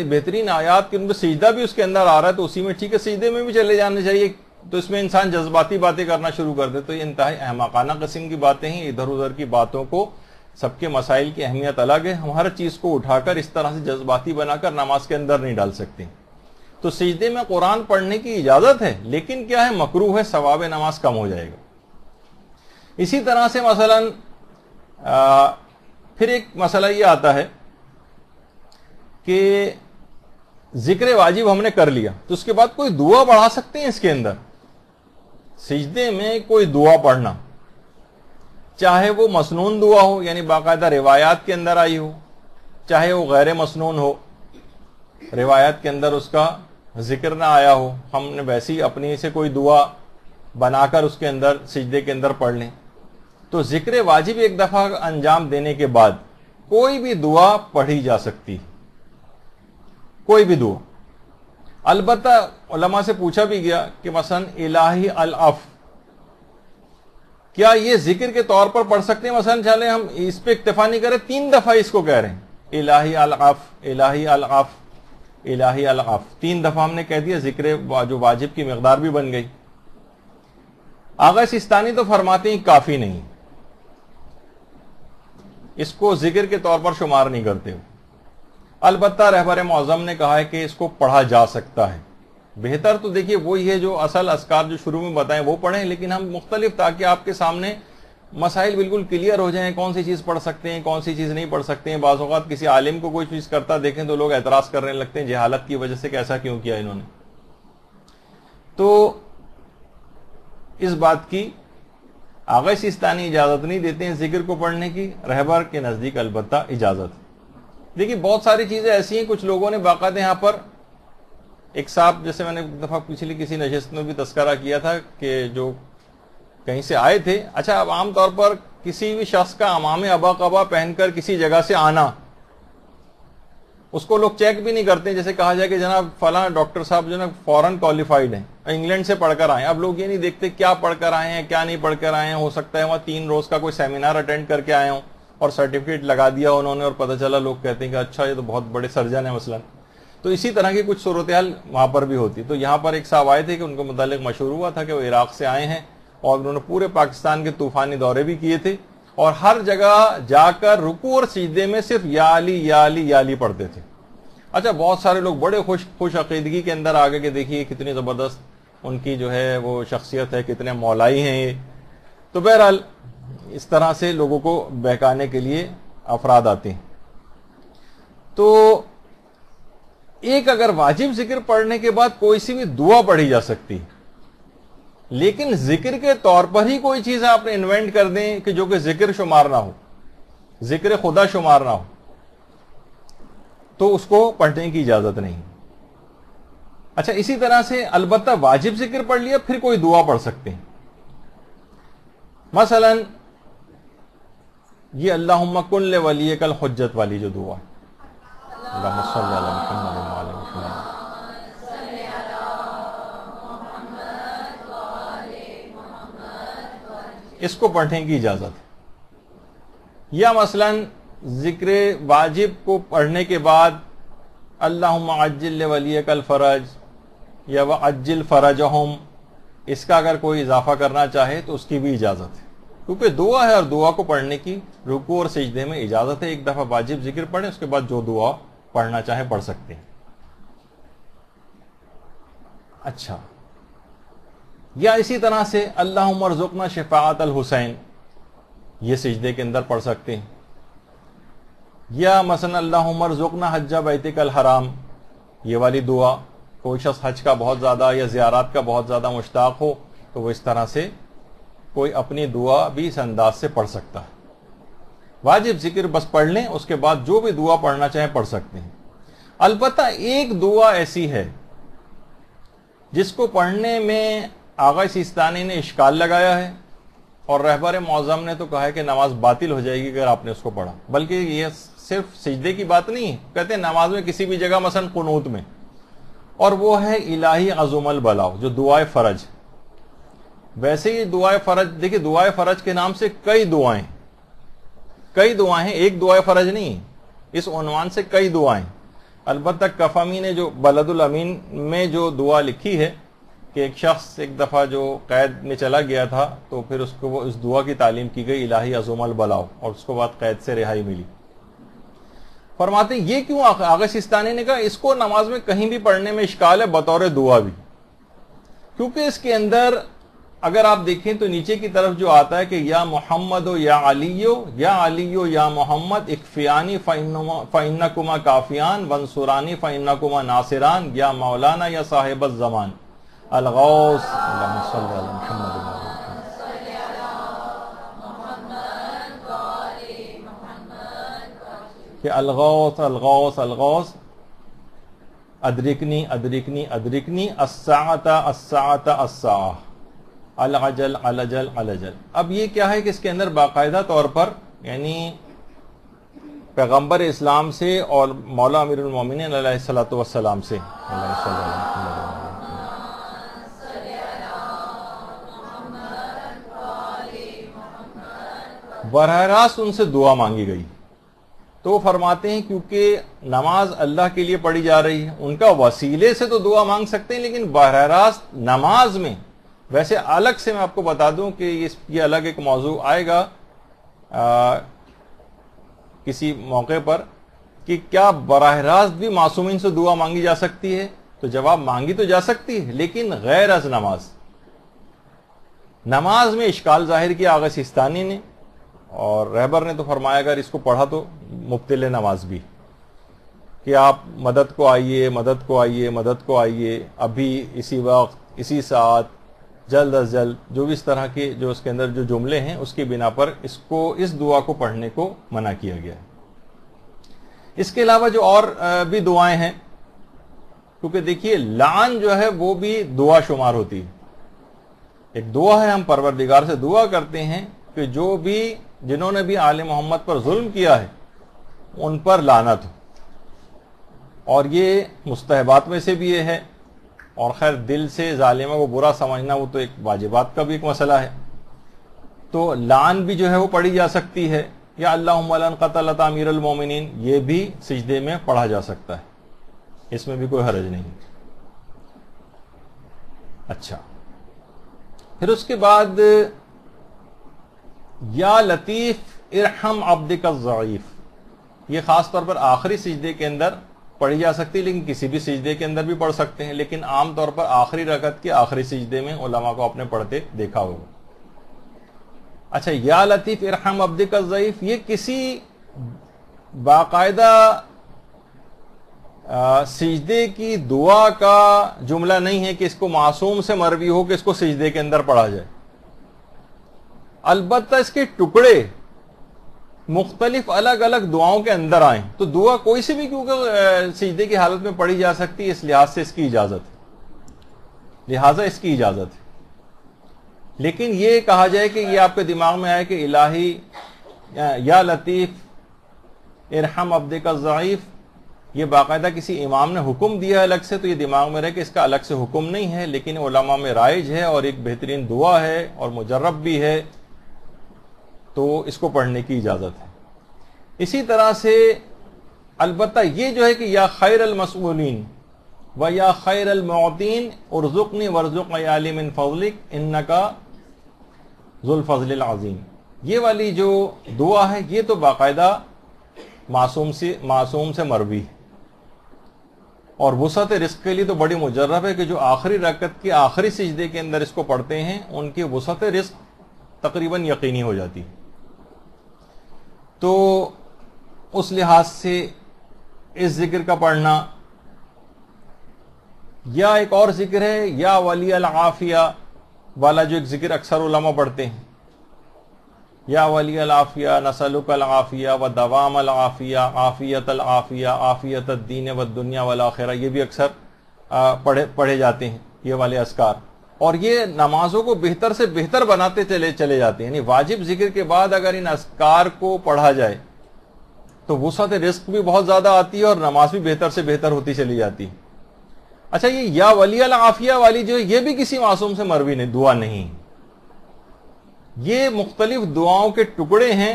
S2: بہترین آیات کہ ان میں سجدہ بھی اس کے اندر آ رہا ہے تو اسی میں ٹھیک ہے سجدے میں بھی چلے جانے چاہیے، تو اس میں انسان جذباتی باتیں کرنا شروع کر دے تو یہ انتہائی احمقانہ قسم کی باتیں ہیں۔ ادھر ادھر کی باتوں کو، سب کے مسائل کی اہمیت الگ ہے، ہم ہر چیز کو اٹھا کر اس طرح سے جذباتی بنا کر نماز کے اندر نہیں ڈال سکتے۔ تو سجدے میں قرآن پڑھنے کی اجازت ہے، لیکن کیا ہے مکروہ ہے، ثواب نماز کم ہو جائے گا۔ اسی طرح سے مثلا پھر ایک مسئلہ یہ آتا ہے کہ ذکر واجب ہم نے کر لیا تو اس کے بعد کوئی دعا پڑھا سکتے ہیں اس کے اندر؟ سجدے میں کوئی دعا پڑھنا، چاہے وہ مسنون دعا ہو یعنی باقاعدہ روایات کے اندر آئی ہو، چاہے وہ غیر مسنون ہو، روایات کے اندر اس کا ذکر نہ آیا ہو، ہم نے ویسی اپنی سے کوئی دعا بنا کر اس کے اندر سجدے کے اندر پڑھ لیں، تو ذکر واجب ایک دفعہ انجام دینے کے بعد کوئی بھی دعا پڑھی جا سکتی، کوئی بھی دعا۔ البتہ علماء سے پوچھا بھی گیا کہ مثلا الہی العف، کیا یہ ذکر کے طور پر پڑھ سکتے ہیں؟ مثلا چلے ہم اس پہ اکتفا نہیں کریں، 3 دفعہ اس کو کہہ رہے ہیں الہی العف الہی العف الہی العف، 3 دفعہ ہم نے کہہ دیا، ذکر جو واجب کی مقدار بھی بن گئی۔ آغا سیستانی تو فرماتے ہیں کافی نہیں، اس کو ذکر کے طور پر شمار نہیں کرتے۔ البتہ رہبر معظم نے کہا ہے کہ اس کو پڑھا جا سکتا ہے۔ بہتر تو دیکھیے وہی ہے جو اصل اذکار جو شروع میں بتائیں وہ پڑھیں، لیکن ہم مختلف تاکہ آپ کے سامنے مسائل بالکل کلیئر ہو جائیں، کون سی چیز پڑھ سکتے ہیں کون سی چیز نہیں پڑھ سکتے ہیں۔ بعض اوقات کسی عالم کو کوئی چیز کرتا دیکھیں تو لوگ اعتراض کرنے لگتے ہیں جہالت کی وجہ سے کہ ایسا کیوں کیا انہوں نے۔ تو اس بات کی آغا سیستانی اجازت نہیں دیتے ہیں ذکر کو پڑھنے کی، رہبر کے نزدیک البتہ اجازت۔ دیکھیے بہت ساری چیزیں ایسی ہیں، کچھ لوگوں نے باقاعدہ یہاں پر ایک صاحب، جیسے میں نے ایک دفعہ پچھلی کسی نشست میں بھی تذکرہ کیا تھا کہ جو کہیں سے آئے تھے، اچھا اب عام طور پر کسی بھی شخص کا امام ابا قبا پہن کر کسی جگہ سے آنا، اس کو لوگ چیک بھی نہیں کرتے، جیسے کہا جائے کہ جناب فلاں ڈاکٹر صاحب جو نا فورن کوالیفائڈ ہیں، انگلینڈ سے پڑھ کر آئے ہیں۔ اب لوگ یہ نہیں دیکھتے کیا پڑھ کر آئے ہیں کیا نہیں پڑھ کر آئے ہیں، ہو سکتا ہے وہاں 3 روز کا کوئی سیمینار اٹینڈ کر کے آئے ہوں اور سرٹیفکیٹ لگا دیا انہوں نے اور پتہ چلا لوگ کہتے ہیں کہ اچھا یہ تو بہت بڑے سرجن ہیں مثلا۔ تو اسی طرح کی کچھ صورتحال وہاں پر بھی ہوتی۔ تو یہاں پر ایک صاحب آئے تھے کہ ان کو متعلق مشہور ہوا تھا کہ وہ عراق سے آئے ہیں اور انہوں نے پورے پاکستان کے طوفانی دورے بھی کیے تھے اور ہر جگہ جا کر رکوع اور سجدے میں صرف یا علی یا علی یا علی پڑھتے تھے۔ اچھا بہت سارے لوگ بڑے خوش عقیدگی کے اندر آگے کہ دیکھیے کتنی زبردست ان کی جو ہے وہ شخصیت ہے، کتنے مولائی ہیں یہ۔ تو بہرحال اس طرح سے لوگوں کو بہکانے کے لیے افراد آتے ہیں. تو ایک اگر واجب ذکر پڑھنے کے بعد کوئی سی بھی دعا پڑھی جا سکتی، لیکن ذکر کے طور پر ہی کوئی چیز آپ نے انوینٹ کر دیں کہ جو کہ ذکر شمار نہ ہو، ذکر خدا شمار نہ ہو، تو اس کو پڑھنے کی اجازت نہیں. اچھا، اسی طرح سے البتہ واجب ذکر پڑھ لیا پھر کوئی دعا پڑھ سکتے ہیں. مثلا یہ اللہم کن لولیک الحجت والی جو دعا ہے، اللہم صلی علی محمد وعلی محمد، اس کو پڑھنے کی اجازت ہے. یا مثلا ذکر واجب کو پڑھنے کے بعد اللہم عجل لولیک الفرج یا وعجل فرجہم، اس کا اگر کوئی اضافہ کرنا چاہے تو اس کی بھی اجازت ہے، کیونکہ دعا ہے اور دعا کو پڑھنے کی رکوع اور سجدے میں اجازت ہے. ایک دفعہ واجب ذکر پڑھیں، اس کے بعد جو دعا پڑھنا چاہے پڑھ سکتے ہیں. اچھا، یا اسی طرح سے اللہم ارزقنا شفاعت الحسین، یہ سجدے کے اندر پڑھ سکتے ہیں. یا مثلا اللہم ارزقنا حج بیتک الحرام، یہ والی دعا کوئی شخص حج کا بہت زیادہ یا زیارات کا بہت زیادہ مشتاق ہو تو وہ اس طرح سے کوئی اپنی دعا بھی اس انداز سے پڑھ سکتا ہے. واجب ذکر بس پڑھ لیں، اس کے بعد جو بھی دعا پڑھنا چاہیں پڑھ سکتے ہیں. البتہ ایک دعا ایسی ہے جس کو پڑھنے میں آغا سیستانی نے اشکال لگایا ہے، اور رہبر معظم نے تو کہا ہے کہ نماز باطل ہو جائے گی اگر آپ نے اس کو پڑھا. بلکہ یہ صرف سجدے کی بات نہیں ہے، کہتے ہیں نماز میں کسی بھی جگہ مثلا قنوت میں، اور وہ ہے الہی عظم البلاؤ، جو دعائے فرج. ویسے یہ دعائے فرج، دیکھیں دعائے فرج کے نام سے کئی دعائیں ہیں، ایک دعائے فرج نہیں، اس عنوان سے کئی دعائیں. البتہ کفامی نے جو بلد الامین میں جو دعا لکھی ہے کہ ایک شخص ایک دفعہ جو قید میں چلا گیا تھا تو پھر اس کو اس دعا کی تعلیم کی گئی الہی عظم البلاؤ، اور اس کو بعد قید سے رہائی ملی. فرماتے ہیں یہ کیوں آغا سیستانی نے کہا اس کو نماز میں کہیں بھی پڑھنے میں اشکال ہے بطور دعا بھی، کیونکہ اس کے اندر اگر آپ دیکھیں تو نیچے کی طرف جو آتا ہے کہ یا محمد و یا علیو یا محمد اکفیانی فإنکما کافیان ونصرانی فإنکما ناصران یا مولانا یا صاحب الزمان الغوث اللہم صلی علی محمد وعلی محمد. کہ الغوث الغوث الغوث، ادرکنی ادرکنی ادرکنی، الساعۃ الساعۃ الساعۃ، العجل العجل العجل. اب یہ کیا ہے کہ اس کے اندر باقاعدہ طور پر یعنی پیغمبر اسلام سے اور مولا امیر المومنین علیہ الصلوۃ والسلام سے براہ راست ان سے دعا مانگی گئی. تو فرماتے ہیں کیونکہ نماز اللہ کے لیے پڑھی جا رہی ہے، ان کا وسیلے سے تو دعا مانگ سکتے ہیں، لیکن براہ راست نماز میں، ویسے الگ سے میں آپ کو بتا دوں کہ یہ الگ ایک موضوع آئے گا کسی موقع پر کہ کیا براہ راست بھی معصومین سے دعا مانگی جا سکتی ہے. تو جواب مانگی تو جا سکتی ہے، لیکن غیر از نماز میں اشکال ظاہر کیا آغا سیستانی نے، اور رہبر نے تو فرمایا اگر اس کو پڑھا تو مبطل نماز بھی، کہ آپ مدد کو آئیے مدد کو آئیے مدد کو آئیے، ابھی اسی وقت اسی ساتھ جلد از جلد، جو بھی اس طرح کے جو اس کے اندر جو جملے ہیں اس کی بنا پر اس دعا کو پڑھنے کو منع کیا گیا ہے. اس کے علاوہ جو اور بھی دعائیں ہیں، کیونکہ دیکھیے لعن جو ہے وہ بھی دعا شمار ہوتی ہے. ایک دعا ہے، ہم پروردگار سے دعا کرتے ہیں کہ جو بھی جنہوں نے بھی آل محمد پر ظلم کیا ہے ان پر لعنت ہو، اور یہ مستحبات میں سے بھی یہ ہے. اور خیر دل سے ظالمہ کو برا سمجھنا وہ تو ایک واجبات کا بھی ایک مسئلہ ہے. تو لعن بھی جو ہے وہ پڑھی جا سکتی ہے. یا اللہم لعن قتلۃ امیر المومنین، یہ بھی سجدے میں پڑھا جا سکتا ہے، اس میں بھی کوئی حرج نہیں. اچھا، پھر اس کے بعد یا لطیف ارحم عبدک الضعیف، یہ خاص طور پر آخری سجدے کے اندر پڑھی جا سکتی، لیکن کسی بھی سجدے کے اندر بھی پڑھ سکتے ہیں، لیکن عام طور پر آخری رکعت کے آخری سجدے میں علماء کو اپنے پڑھتے دیکھا ہوگا. اچھا یا لطیف ارحم عبدک الضعیف یہ کسی باقاعدہ سجدے کی دعا کا جملہ نہیں ہے کہ اس کو معصوم سے مروی ہو کہ اس کو سجدے کے اندر پڑھا جائے. البتہ اس کے ٹکڑے مختلف الگ الگ دعاؤں کے اندر آئیں تو دعا کوئی سی بھی کیونکہ سجدے کی حالت میں پڑھی جا سکتی ہے, اس لحاظ سے اس کی اجازت ہے, لہذا اس کی اجازت ہے. لیکن یہ کہا جائے کہ یہ آپ کے دماغ میں آئے کہ الہی یا لطیف ارحم عبدک الضعیف, یہ باقاعدہ کسی امام نے حکم دیا الگ سے, تو یہ دماغ میں رہے کہ اس کا الگ سے حکم نہیں ہے, لیکن علماء میں رائج ہے اور ایک بہترین دعا ہے اور مجرب بھی ہے, تو اس کو پڑھنے کی اجازت ہے. اسی طرح سے البتہ یہ جو ہے کہ یا خیر المسئولین و یا خیر المعطین ارزقنی وارزق عیالی من فضلک انکا ذو الفضل العظیم, یہ والی جو دعا ہے یہ تو باقاعدہ معصوم سے مروی ہے, اور وسعت رزق کے لیے تو بڑی مجرب ہے کہ جو آخری رکعت کے آخری سجدے کے اندر اس کو پڑھتے ہیں ان کی وسعت رزق تقریباً یقینی ہو جاتی ہے. تو اس لحاظ سے اس ذکر کا پڑھنا, یا ایک اور ذکر ہے یا ولی العافیہ والا جو ایک ذکر اکثر علماء پڑھتے ہیں, یا ولی العافیہ نسألک العافیہ و دوام العافیہ عافیت العافیہ عافیت الدین والدنیا والآخرہ, یہ بھی اکثر پڑھے جاتے ہیں یہ والے اذکار, اور یہ نمازوں کو بہتر سے بہتر بناتے چلے جاتے ہیں. یعنی واجب ذکر کے بعد اگر ان اذکار کو پڑھا جائے تو وسعت رزق بھی بہت زیادہ آتی ہے اور نماز بھی بہتر سے بہتر ہوتی چلی جاتی ہے. اچھا یہ یا ولی العافیہ والی جو ہے یہ بھی کسی معصوم سے مروی نہیں دعا نہیں, یہ مختلف دعاؤں کے ٹکڑے ہیں.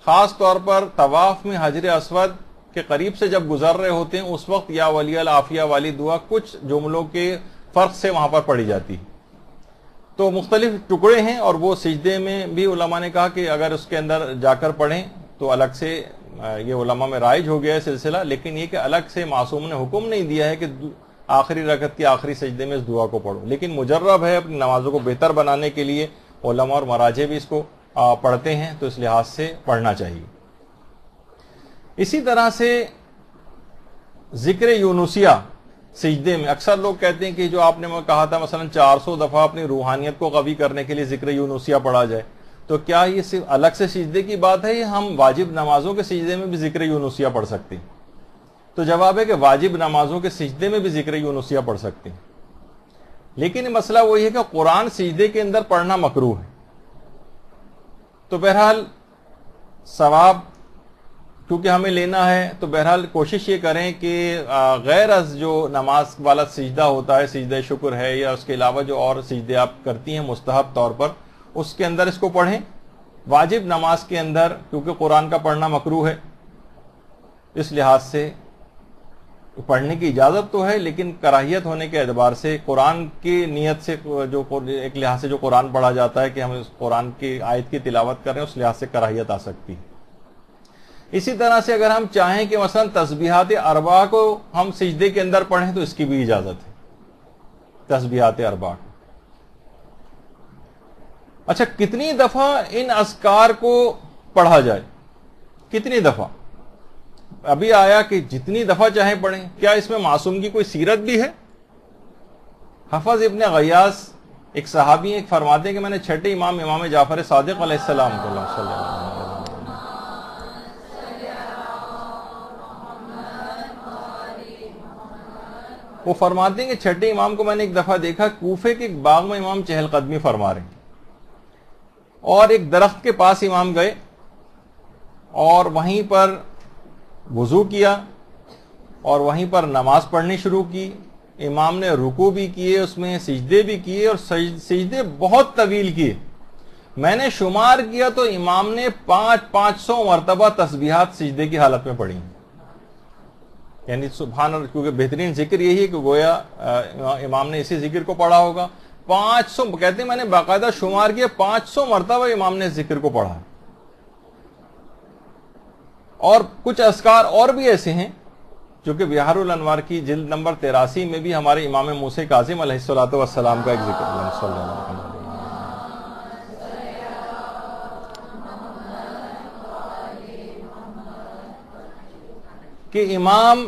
S2: خاص طور پر طواف میں حجر اسود کے قریب سے جب گزر رہے ہوتے ہیں اس وقت یا ولی العافیہ والی دعا کچھ جملوں کے فرق سے وہاں پر پڑھی جاتی ہے. تو مختلف ٹکڑے ہیں, اور وہ سجدے میں بھی علماء نے کہا کہ اگر اس کے اندر جا کر پڑھیں تو الگ سے یہ علماء میں رائج ہو گیا ہے سلسلہ, لیکن یہ کہ الگ سے معصوم نے حکم نہیں دیا ہے کہ آخری رکعت کی آخری سجدے میں اس دعا کو پڑھو, لیکن مجرب ہے اپنی نمازوں کو بہتر بنانے کے لیے علماء اور مراجع بھی اس کو پڑھتے ہیں, تو اس لحاظ سے پڑھنا چاہیے. اسی طرح سے ذکر یونسیہ سجدے میں اکثر لوگ کہتے ہیں کہ جو آپ نے کہا تھا مثلا 400 دفعہ اپنی روحانیت کو قوی کرنے کے لیے ذکر یونسیہ پڑھا جائے, تو کیا یہ صرف الگ سے سجدے کی بات ہے یا ہم واجب نمازوں کے سجدے میں بھی ذکر یونسیہ پڑھ سکتے ہیں؟ تو جواب ہے کہ واجب نمازوں کے سجدے میں بھی ذکر یونسیہ پڑھ سکتے ہیں, لیکن مسئلہ وہی ہے کہ قرآن سجدے کے اندر پڑھنا مکروہ ہے. تو بہرحال ثواب کیونکہ ہمیں لینا ہے تو بہرحال کوشش یہ کریں کہ غیر از جو نماز والا سجدہ ہوتا ہے, سجدہ شکر ہے یا اس کے علاوہ جو اور سجدے آپ کرتی ہیں مستحب طور پر, اس کے اندر اس کو پڑھیں. واجب نماز کے اندر کیونکہ قرآن کا پڑھنا مکروہ ہے, اس لحاظ سے پڑھنے کی اجازت تو ہے, لیکن کراہیت ہونے کے اعتبار سے قرآن کی نیت سے جو ایک لحاظ سے جو قرآن پڑھا جاتا ہے کہ ہم اس قرآن کی آیت کی تلاوت کر رہے ہیں, اس لحاظ سے کراہیت آ سکتی ہے. اسی طرح سے اگر ہم چاہیں کہ مثلا تسبیحات اربعہ کو ہم سجدے کے اندر پڑھیں تو اس کی بھی اجازت ہے, تسبیحات اربعہ. اچھا کتنی دفعہ ان اذکار کو پڑھا جائے, کتنی دفعہ؟ ابھی آیا کہ جتنی دفعہ چاہیں پڑھیں. کیا اس میں معصوم کی کوئی سیرت بھی ہے؟ حفظ ابن غیاث ایک صحابی ایک فرماتے ہیں کہ میں نے چھٹے امام جعفر صادق علیہ السلام کو وہ فرماتے ہیں کہ چھٹے امام کو میں نے ایک دفعہ دیکھا کوفے کے ایک باغ میں امام چہل قدمی فرما رہے ہیں, اور ایک درخت کے پاس امام گئے اور وہیں پر وضو کیا اور وہیں پر نماز پڑھنی شروع کی. امام نے رکوع بھی کیے, اس میں سجدے بھی کیے, اور سجدے بہت طویل کیے. میں نے شمار کیا تو امام نے 500 مرتبہ تسبیحات سجدے کی حالت میں پڑھی. یعنی سبحان اللہ, کیونکہ بہترین ذکر یہی ہے کہ گویا امام نے اسی ذکر کو پڑھا ہوگا. 500 کہتے ہیں میں نے باقاعدہ شمار کیا, 500 مرتبہ امام نے ذکر کو پڑھا. اور کچھ اذکار اور بھی ایسے ہیں جو کہ بہار الانوار کی جلد نمبر 83 میں بھی ہمارے امام موسیٰ کاظم علیہ الصلوۃ والسلام کا ایک ذکر کہ امام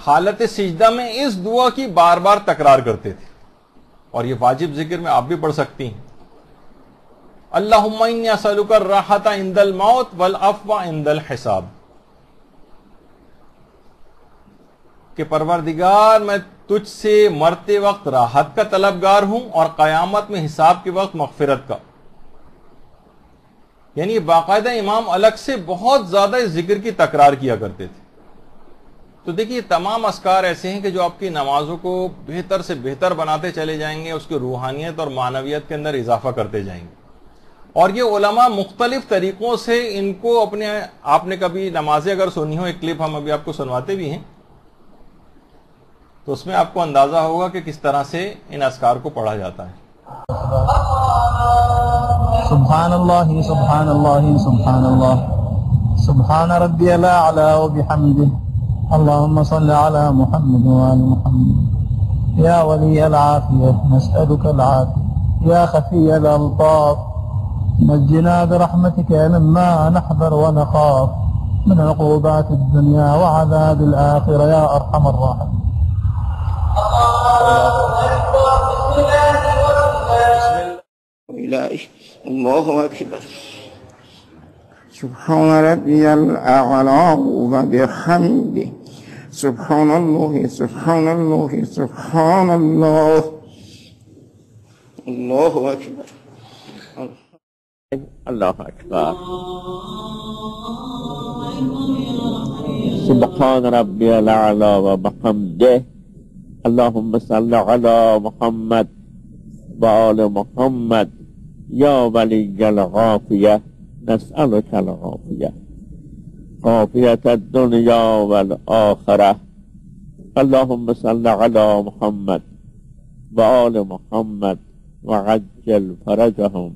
S2: حالت سجدہ میں اس دعا کی بار بار تکرار کرتے تھے، اور یہ واجب ذکر میں آپ بھی پڑھ سکتی ہیں، اللہم انی اسألک الراحۃ عند الموت والعفو عند الحساب، کہ پروردگار میں تجھ سے مرتے وقت راحت کا طلبگار ہوں اور قیامت میں حساب کے وقت مغفرت کا. یعنی باقاعدہ امام الگ سے بہت زیادہ اس ذکر کی تکرار کیا کرتے تھے. تو دیکھیے تمام اذکار ایسے ہیں کہ جو آپ کی نمازوں کو بہتر سے بہتر بناتے چلے جائیں گے، اس کی روحانیت اور معنویت کے اندر اضافہ کرتے جائیں گے. اور یہ علماء مختلف طریقوں سے ان کو اپنے، آپ نے کبھی نمازیں اگر سنی ہو، ایک کلپ ہم ابھی آپ کو سنواتے بھی ہیں، تو اس میں آپ کو اندازہ ہوگا کہ کس طرح سے ان اذکار کو پڑھا جاتا ہے.
S4: سبحان اللہ سبحان اللہ سبحان اللہ سبحان ربی الاعلی وبحمدہ اللہم صل علی محمد وآل محمد یا ولی العافیہ نسألک العافیہ یا خفی الالطاف نجنا برحمتک مما نحذر ونخاف من عقوبات الدنیا وعذاب الآخرة یا ارحم الراحمین.
S5: اللہ اکبر. سبحان ربی الاعلی وبحمدہ سبحان اللہ سبحان اللہ سبحان اللہ. اللہ اکبر.
S6: اللہ اکبر. سبحان ربی الاعلی وبحمدہ اللہم صل علی محمد وآل محمد یا ولی العافیہ نسألک العافیہ عافیت الدنیا والآخرہ اللہم صل علی محمد وآل محمد وعجل فرجہم.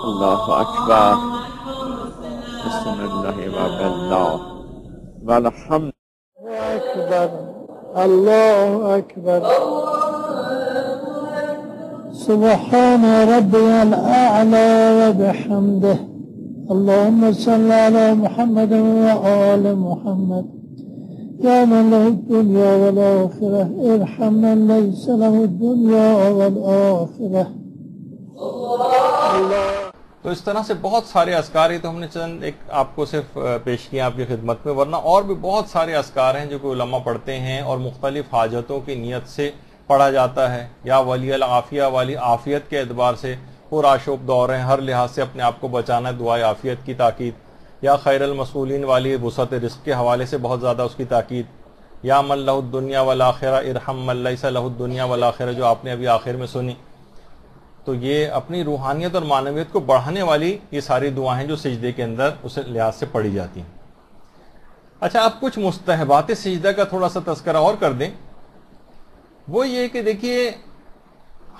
S6: اللہ اکبر. بسم اللہ وباللہ والحمد.
S4: اکبر. اللہ اکبر. سبحان ربی الاعلی وبحمدہ اللہم صل علی محمد وآل محمد یا من له الدنیا والآخرہ ارحم من لیس له الدنیا والآخرہ.
S2: تو اس طرح سے بہت سارے اذکار ہیں، تو ہم نے چند ایک آپ کو صرف پیش کیا آپ کی خدمت میں، ورنہ اور بھی بہت سارے اذکار ہیں جو کہ علماء پڑھتے ہیں اور مختلف حاجتوں کی نیت سے پڑھا جاتا ہے. یا ولی العافیہ، والی عافیت کے اعتبار سے پرآشوب دور ہیں، ہر لحاظ سے اپنے آپ کو بچانا ہے، دعائے عافیت کی تاکید. یا خیر المسئولین والی وسعت رزق کے حوالے سے بہت زیادہ اس کی تاکید. یا من لہ الدنیا والآخرہ ارحم من لیس لہ الدنیا والآخرہ، جو آپ نے ابھی آخر میں سنی. تو یہ اپنی روحانیت اور معنویت کو بڑھانے والی یہ ساری دعائیں ہیں جو سجدے کے اندر اس لحاظ سے پڑھی جاتی ہیں. اچھا، اب کچھ مستحبات سجدہ کا تھوڑا سا تذکرہ اور کر دیں. وہ یہ کہ دیکھیے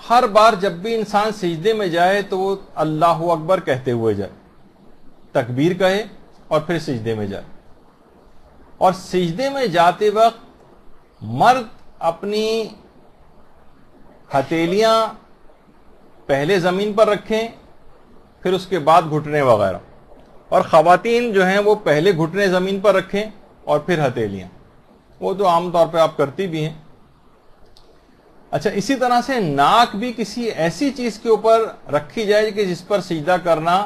S2: ہر بار جب بھی انسان سجدے میں جائے تو وہ اللہ اکبر کہتے ہوئے جائے، تکبیر کہے اور پھر سجدے میں جائے. اور سجدے میں جاتے وقت مرد اپنی ہتھیلیاں پہلے زمین پر رکھیں، پھر اس کے بعد گھٹنے وغیرہ، اور خواتین جو ہیں وہ پہلے گھٹنے زمین پر رکھیں اور پھر ہتھیلیاں. وہ تو عام طور پہ آپ کرتی بھی ہیں. اچھا، اسی طرح سے ناک بھی کسی ایسی چیز کے اوپر رکھی جائے کہ جس پر سجدہ کرنا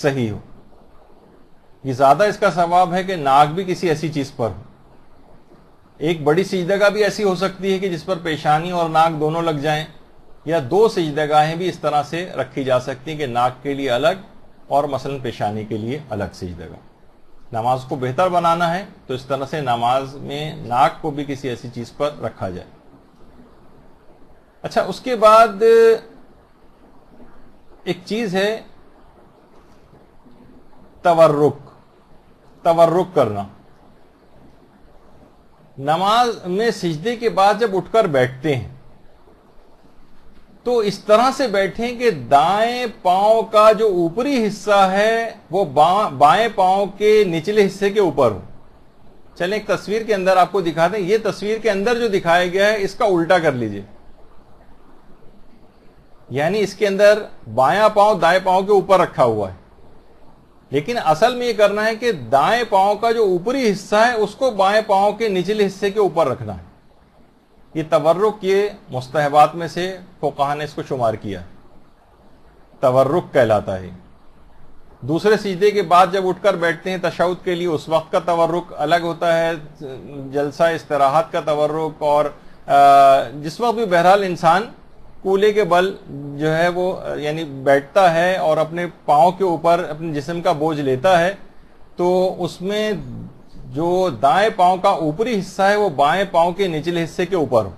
S2: صحیح ہو. یہ زیادہ اس کا ثواب ہے کہ ناک بھی کسی ایسی چیز پر ہو. ایک بڑی سجدگاہ بھی ایسی ہو سکتی ہے کہ جس پر پیشانی اور ناک دونوں لگ جائیں، یا دو سجدگاہیں بھی اس طرح سے رکھی جا سکتی ہیں کہ ناک کے لیے الگ اور مثلا پیشانی کے لیے الگ سجدگاہ. نماز کو بہتر بنانا ہے تو اس طرح سے نماز میں ناک کو بھی کسی ایسی چیز پر رکھا جائے. اچھا، اس کے بعد ایک چیز ہے تورک کرنا. نماز میں سجدے کے بعد جب اٹھ کر بیٹھتے ہیں تو اس طرح سے بیٹھیں کہ دائیں پاؤں کا جو اوپری حصہ ہے وہ بائیں پاؤں کے نچلے حصے کے اوپر ہو. چلیں ایک تصویر کے اندر آپ کو دکھاتے ہیں. یہ تصویر کے اندر جو دکھایا گیا ہے اس کا الٹا کر لیجئے. یعنی اس کے اندر بایاں پاؤں دائیں پاؤں کے اوپر رکھا ہوا ہے لیکن اصل میں یہ کرنا ہے کہ دائیں پاؤں کا جو اوپری حصہ ہے اس کو بائیں پاؤں کے نچلے حصے کے اوپر رکھنا ہے. یہ تورک یہ مستحبات میں سے فقہا نے اس کو شمار کیا، تورک کہلاتا ہے. دوسرے سجدے کے بعد جب اٹھ کر بیٹھتے ہیں تشہد کے لیے اس وقت کا تورک الگ ہوتا ہے، جلسہ استراحت کا تورک، اور جس وقت بھی بہرحال انسان کولے کے بل جو ہے وہ یعنی بیٹھتا ہے اور اپنے پاؤں کے اوپر اپنے جسم کا بوجھ لیتا ہے، تو اس میں جو دائیں پاؤں کا اوپری حصہ ہے وہ بائیں پاؤں کے نچلے حصے کے اوپر ہو.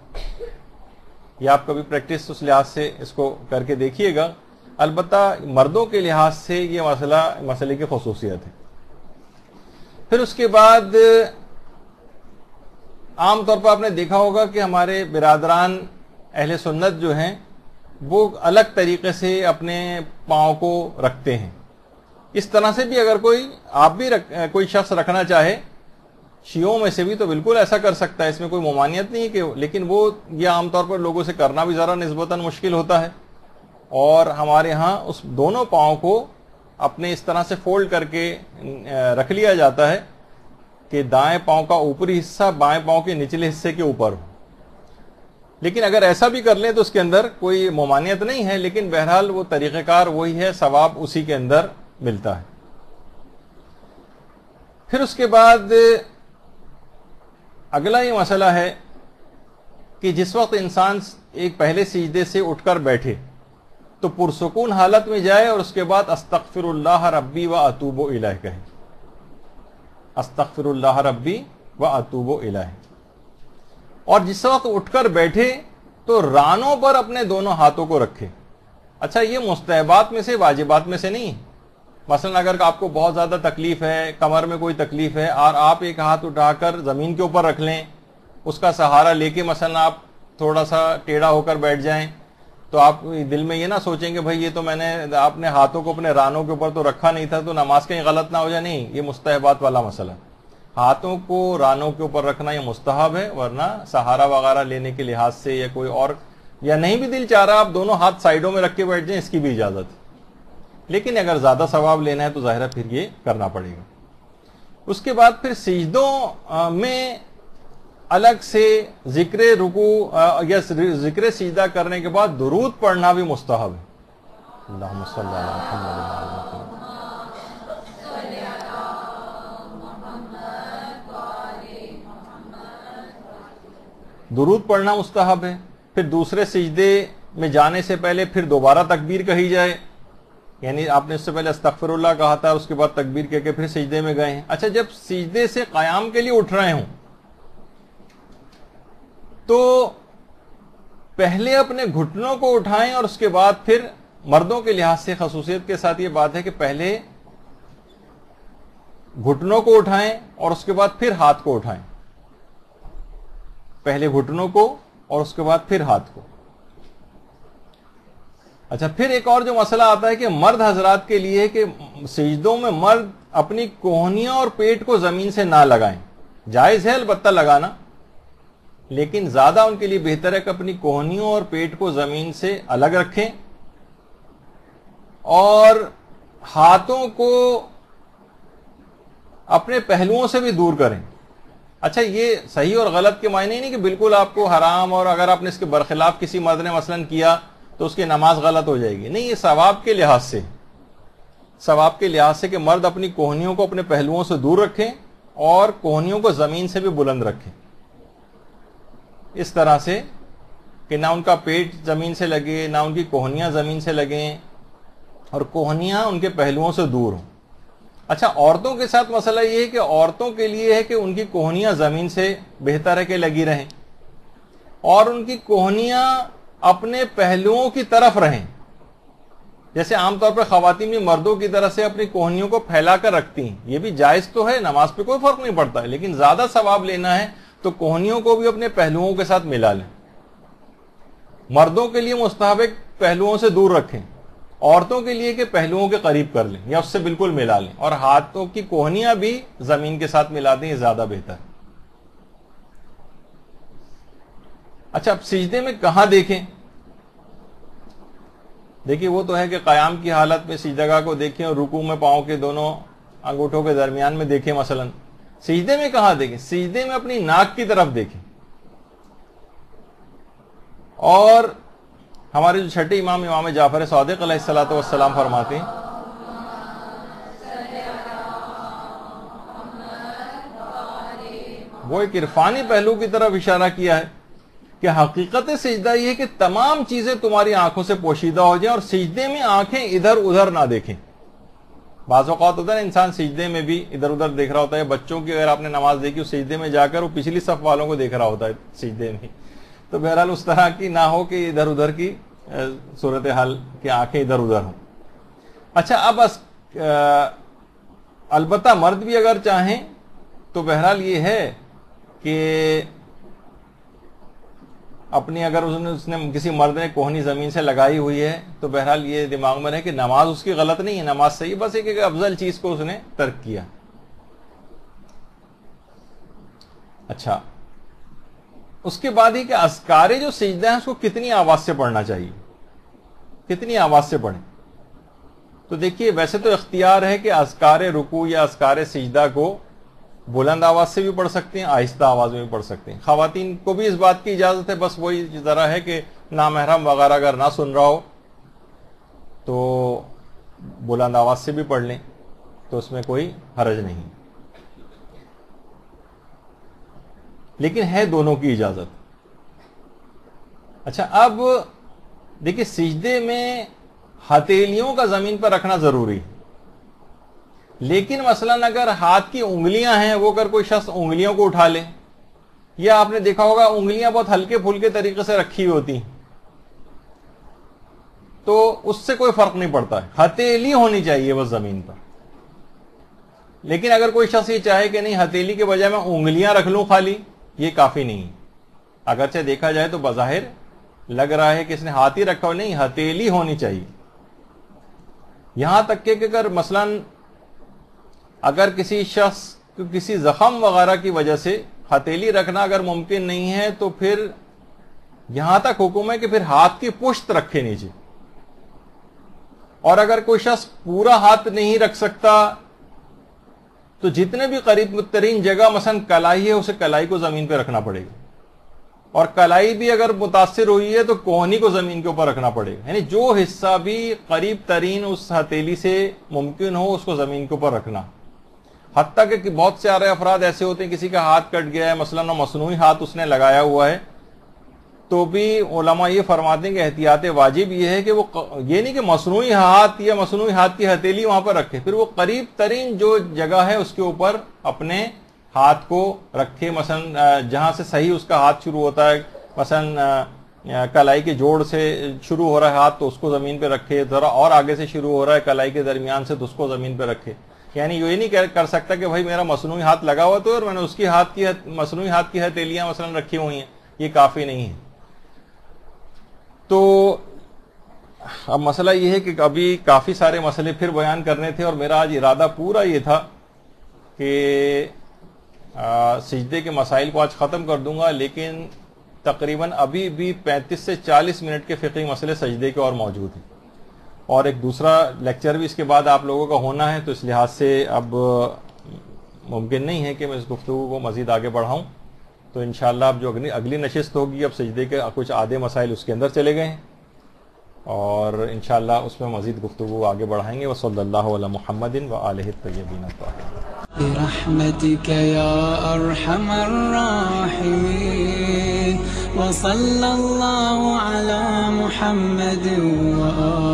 S2: یہ آپ کبھی پریکٹس اس لحاظ سے اس کو کر کے دیکھیے گا. البتہ مردوں کے لحاظ سے یہ مسئلے کی خصوصیت ہے. پھر اس کے بعد عام طور پر آپ نے دیکھا ہوگا کہ ہمارے برادران اہل سنت جو ہیں وہ الگ طریقے سے اپنے پاؤں کو رکھتے ہیں. اس طرح سے بھی اگر کوئی شخص رکھنا چاہے شیعوں میں سے بھی تو بالکل ایسا کر سکتا ہے، اس میں کوئی ممانعت نہیں ہے لیکن وہ یہ عام طور پر لوگوں سے کرنا بھی ذرا نسبتاً مشکل ہوتا ہے. اور ہمارے ہاں اس دونوں پاؤں کو اپنے اس طرح سے فولڈ کر کے رکھ لیا جاتا ہے کہ دائیں پاؤں کا اوپری حصہ بائیں پاؤں کے نچلے حصے کے اوپر ہو. لیکن اگر ایسا بھی کر لیں تو اس کے اندر کوئی ممانعت نہیں ہے، لیکن بہرحال وہ طریقہ کار وہی ہے، ثواب اسی کے اندر ملتا ہے. پھر اس کے بعد اگلا یہ مسئلہ ہے کہ جس وقت انسان ایک پہلے سجدے سے اٹھ کر بیٹھے تو پرسکون حالت میں جائے اور اس کے بعد استغفر اللہ ربی و اتوب الیہ کہے. استغفر اللہ ربی و اتوب الیہ. اور جس وقت اٹھ کر بیٹھے تو رانوں پر اپنے دونوں ہاتھوں کو رکھے. اچھا یہ مستحبات میں سے واجبات میں سے نہیں. مثلا اگر آپ کو بہت زیادہ تکلیف ہے، کمر میں کوئی تکلیف ہے اور آپ ایک ہاتھ اٹھا کر زمین کے اوپر رکھ لیں، اس کا سہارا لے کے مثلا آپ تھوڑا سا ٹیڑھا ہو کر بیٹھ جائیں، تو آپ دل میں یہ نہ سوچیں کہ بھائی یہ تو میں نے اپنے ہاتھوں کو اپنے رانوں کے اوپر تو رکھا نہیں تھا تو نماز کہیں غلط نہ ہو جائے. نہیں، یہ مستحبات والا مسئلہ. ہاتھوں کو رانوں کے اوپر رکھنا یہ مستحب ہے، ورنہ سہارا وغیرہ لینے کے لحاظ سے یا کوئی اور یا نہیں بھی دل چاہ رہا آپ دونوں ہاتھ سائیڈوں میں رکھ کے بیٹھ جائیں، اس کی بھی اجازت ہے. لیکن اگر زیادہ ثواب لینا ہے تو ظاہر ہے پھر یہ کرنا پڑے گا. اس کے بعد پھر سجدوں میں الگ سے ذکر رکوع یا ذکر سجدہ کرنے کے بعد درود پڑھنا بھی مستحب ہے. اللہم صلی علی محمد. درود پڑھنا مستحب ہے. پھر دوسرے سجدے میں جانے سے پہلے پھر دوبارہ تکبیر کہی جائے، یعنی آپ نے اس سے پہلے استغفر اللہ کہا تھا، اس کے بعد تکبیر کہہ کے پھر سجدے میں گئے ہیں. اچھا جب سجدے سے قیام کے لیے اٹھ رہے ہوں تو پہلے اپنے گھٹنوں کو اٹھائیں اور اس کے بعد پھر مردوں کے لحاظ سے خصوصیت کے ساتھ یہ بات ہے کہ پہلے گھٹنوں کو اٹھائیں اور اس کے بعد پھر ہاتھ کو اٹھائیں. پہلے گھٹنوں کو اور اس کے بعد پھر ہاتھ کو. اچھا پھر ایک اور جو مسئلہ آتا ہے کہ مرد حضرات کے لیے کہ سجدوں میں مرد اپنی کوہنیاں اور پیٹ کو زمین سے نہ لگائیں. جائز ہے البتہ لگانا، لیکن زیادہ ان کے لیے بہتر ہے کہ اپنی کوہنیوں اور پیٹ کو زمین سے الگ رکھیں اور ہاتھوں کو اپنے پہلوؤں سے بھی دور کریں. اچھا یہ صحیح اور غلط کے معنی نہیں کہ بالکل آپ کو حرام، اور اگر آپ نے اس کے برخلاف کسی مرد نے مثلاً کیا تو اس کی نماز غلط ہو جائے گی. نہیں، یہ ثواب کے لحاظ سے، ثواب کے لحاظ سے کہ مرد اپنی کوہنیوں کو اپنے پہلوؤں سے دور رکھیں اور کوہنیوں کو زمین سے بھی بلند رکھیں، اس طرح سے کہ نہ ان کا پیٹ زمین سے لگے نہ ان کی کوہنیاں زمین سے لگیں اور کوہنیاں ان کے پہلوؤں سے دور ہوں. اچھا عورتوں کے ساتھ مسئلہ یہ ہے کہ عورتوں کے لیے ہے کہ ان کی کوہنیاں زمین سے بہتر ہے کہ لگی رہیں اور ان کی کوہنیاں اپنے پہلوؤں کی طرف رہیں. جیسے عام طور پر خواتین بھی مردوں کی طرح سے اپنی کوہنیوں کو پھیلا کر رکھتی ہیں، یہ بھی جائز تو ہے، نماز پہ کوئی فرق نہیں پڑتا ہے، لیکن زیادہ ثواب لینا ہے تو کوہنیوں کو بھی اپنے پہلوؤں کے ساتھ ملا لیں. مردوں کے لیے مستحب پہلوؤں سے دور رکھیں، عورتوں کے لیے کہ پہلوؤں کے قریب کر لیں یا اس سے بالکل ملا لیں، اور ہاتھوں کی کوہنیاں بھی زمین کے ساتھ ملا دیں، یہ زیادہ بہتر ہے. اچھا اب سجدے میں کہاں دیکھیں؟ دیکھیے وہ تو ہے کہ قیام کی حالت میں سجدہ کو دیکھیں اور رکوع میں پاؤں کے دونوں انگوٹھوں کے درمیان میں دیکھیں مثلا. سجدے میں کہاں دیکھیں؟ سجدے میں اپنی ناک کی طرف دیکھیں. اور ہمارے جو چھٹے امام جعفر صادق علیہ الصلوۃ والسلام فرماتے ہیں وہ ایک عرفانی پہلو کی طرف اشارہ کیا ہے کہ حقیقت سجدہ یہ ہے کہ تمام چیزیں تمہاری آنکھوں سے پوشیدہ ہو جائیں اور سجدے میں آنکھیں ادھر ادھر نہ دیکھیں. بعض اوقات ہوتا ہے انسان سجدے میں بھی ادھر ادھر دیکھ رہا ہوتا ہے. بچوں کی اگر آپ نے نماز دیکھی سجدے میں جا کر وہ پچھلی صف والوں کو دیکھ رہا ہوتا ہے سجدے میں. تو بہرحال اس طرح کی نہ ہو کہ ادھر ادھر کی صورتحال کی آنکھیں ادھر ادھر ہوں. اچھا اب البتہ مرد بھی اگر چاہیں تو بہرحال یہ ہے کہ اپنی اگر اس نے کسی مرد نے کوہنی زمین سے لگائی ہوئی ہے تو بہرحال یہ دماغ میں رہے کہ نماز اس کی غلط نہیں ہے, نماز صحیح, بس ایک افضل چیز کو اس نے ترک کیا. اچھا اس کے بعد ہی کہ اذکار جو سجدہ ہے اس کو کتنی آواز سے پڑھنا چاہیے, کتنی آواز سے پڑھیں؟ تو دیکھیے ویسے تو اختیار ہے کہ اذکار رکوع یا اذکار سجدہ کو بلند آواز سے بھی پڑھ سکتے ہیں, آہستہ آواز میں بھی پڑھ سکتے ہیں. خواتین کو بھی اس بات کی اجازت ہے, بس وہی ذرا ہے کہ نامحرم وغیرہ اگر نہ سن رہا ہو تو بلند آواز سے بھی پڑھ لیں, تو اس میں کوئی حرج نہیں. لیکن ہے دونوں کی اجازت. اچھا اب دیکھیے سجدے میں ہتھیلیوں کا زمین پر رکھنا ضروری ہے, لیکن مثلا اگر ہاتھ کی انگلیاں ہیں وہ اگر کوئی شخص انگلیوں کو اٹھا لے, یا آپ نے دیکھا ہوگا انگلیاں بہت ہلکے پھلکے طریقے سے رکھی ہوتی ہیں, تو اس سے کوئی فرق نہیں پڑتا ہے, ہتھیلی ہونی چاہیے بس زمین پر. لیکن اگر کوئی شخص یہ چاہے کہ نہیں ہتھیلی کے بجائے میں انگلیاں رکھ لوں خالی, یہ کافی نہیں. اگرچہ دیکھا جائے تو بظاہر لگ رہا ہے کہ اس نے ہاتھ ہی رکھا ہو, نہیں ہتھیلی ہونی چاہیے. یہاں تک کہ اگر مثلا اگر کسی شخص کو کسی زخم وغیرہ کی وجہ سے ہتھیلی رکھنا اگر ممکن نہیں ہے تو پھر یہاں تک حکم ہے کہ پھر ہاتھ کی پشت رکھے نیچے. اور اگر کوئی شخص پورا ہاتھ نہیں رکھ سکتا تو جتنے بھی قریب ترین جگہ مثلا کلائی ہے اسے کلائی کو زمین پہ رکھنا پڑے گا, اور کلائی بھی اگر متاثر ہوئی ہے تو کوہنی کو زمین کے اوپر رکھنا پڑے گا. یعنی جو حصہ بھی قریب ترین اس ہتھیلی سے ممکن ہو اس کو زمین کے اوپر رکھنا. حتیٰ کہ بہت سارے افراد ایسے ہوتے ہیں کسی کا ہاتھ کٹ گیا ہے مثلا مصنوعی ہاتھ اس نے لگایا ہوا ہے, تو بھی علماء یہ فرماتے ہیں کہ احتیاط واجب یہ ہے کہ وہ یہ نہیں کہ مصنوعی ہاتھ یا مصنوعی ہاتھ کی ہتھیلی وہاں پر رکھے, پھر وہ قریب ترین جو جگہ ہے اس کے اوپر اپنے ہاتھ کو رکھے. مثلا جہاں سے صحیح اس کا ہاتھ شروع ہوتا ہے, مثلا کلائی کے جوڑ سے شروع ہو رہا ہے ہاتھ تو اس کو زمین پہ رکھے, ذرا اور آگے سے شروع ہو رہا ہے کلائی کے درمیان سے تو اس کو زمین پہ رکھے. یعنی یہ نہیں کر سکتا کہ بھائی میرا مصنوعی ہاتھ لگا ہوا تو اور میں نے اس کی مصنوعی ہاتھ کی ہتھیلیاں مثلا رکھی ہوئی ہیں, یہ کافی نہیں ہے. تو اب مسئلہ یہ ہے کہ ابھی کافی سارے مسئلے پھر بیان کرنے تھے, اور میرا آج ارادہ پورا یہ تھا کہ سجدے کے مسائل کو آج ختم کر دوں گا, لیکن تقریباً ابھی بھی 35 سے 40 منٹ کے فقہی مسئلے سجدے کے اور موجود ہیں, اور ایک دوسرا لیکچر بھی اس کے بعد آپ لوگوں کا ہونا ہے. تو اس لحاظ سے اب ممکن نہیں ہے کہ میں اس گفتگو کو مزید آگے بڑھاؤں. تو انشاءاللہ اب جو اگلی نشست ہوگی اب سجدے کے کچھ آدھے مسائل اس کے اندر چلے گئے ہیں, اور انشاءاللہ اس میں مزید گفتگو آگے بڑھائیں گے. وصلی اللہ علی محمد وآلہ الطیبین الطاہرین.
S1: برحمتك يا أرحم الراحمين وصلى الله على محمد وآله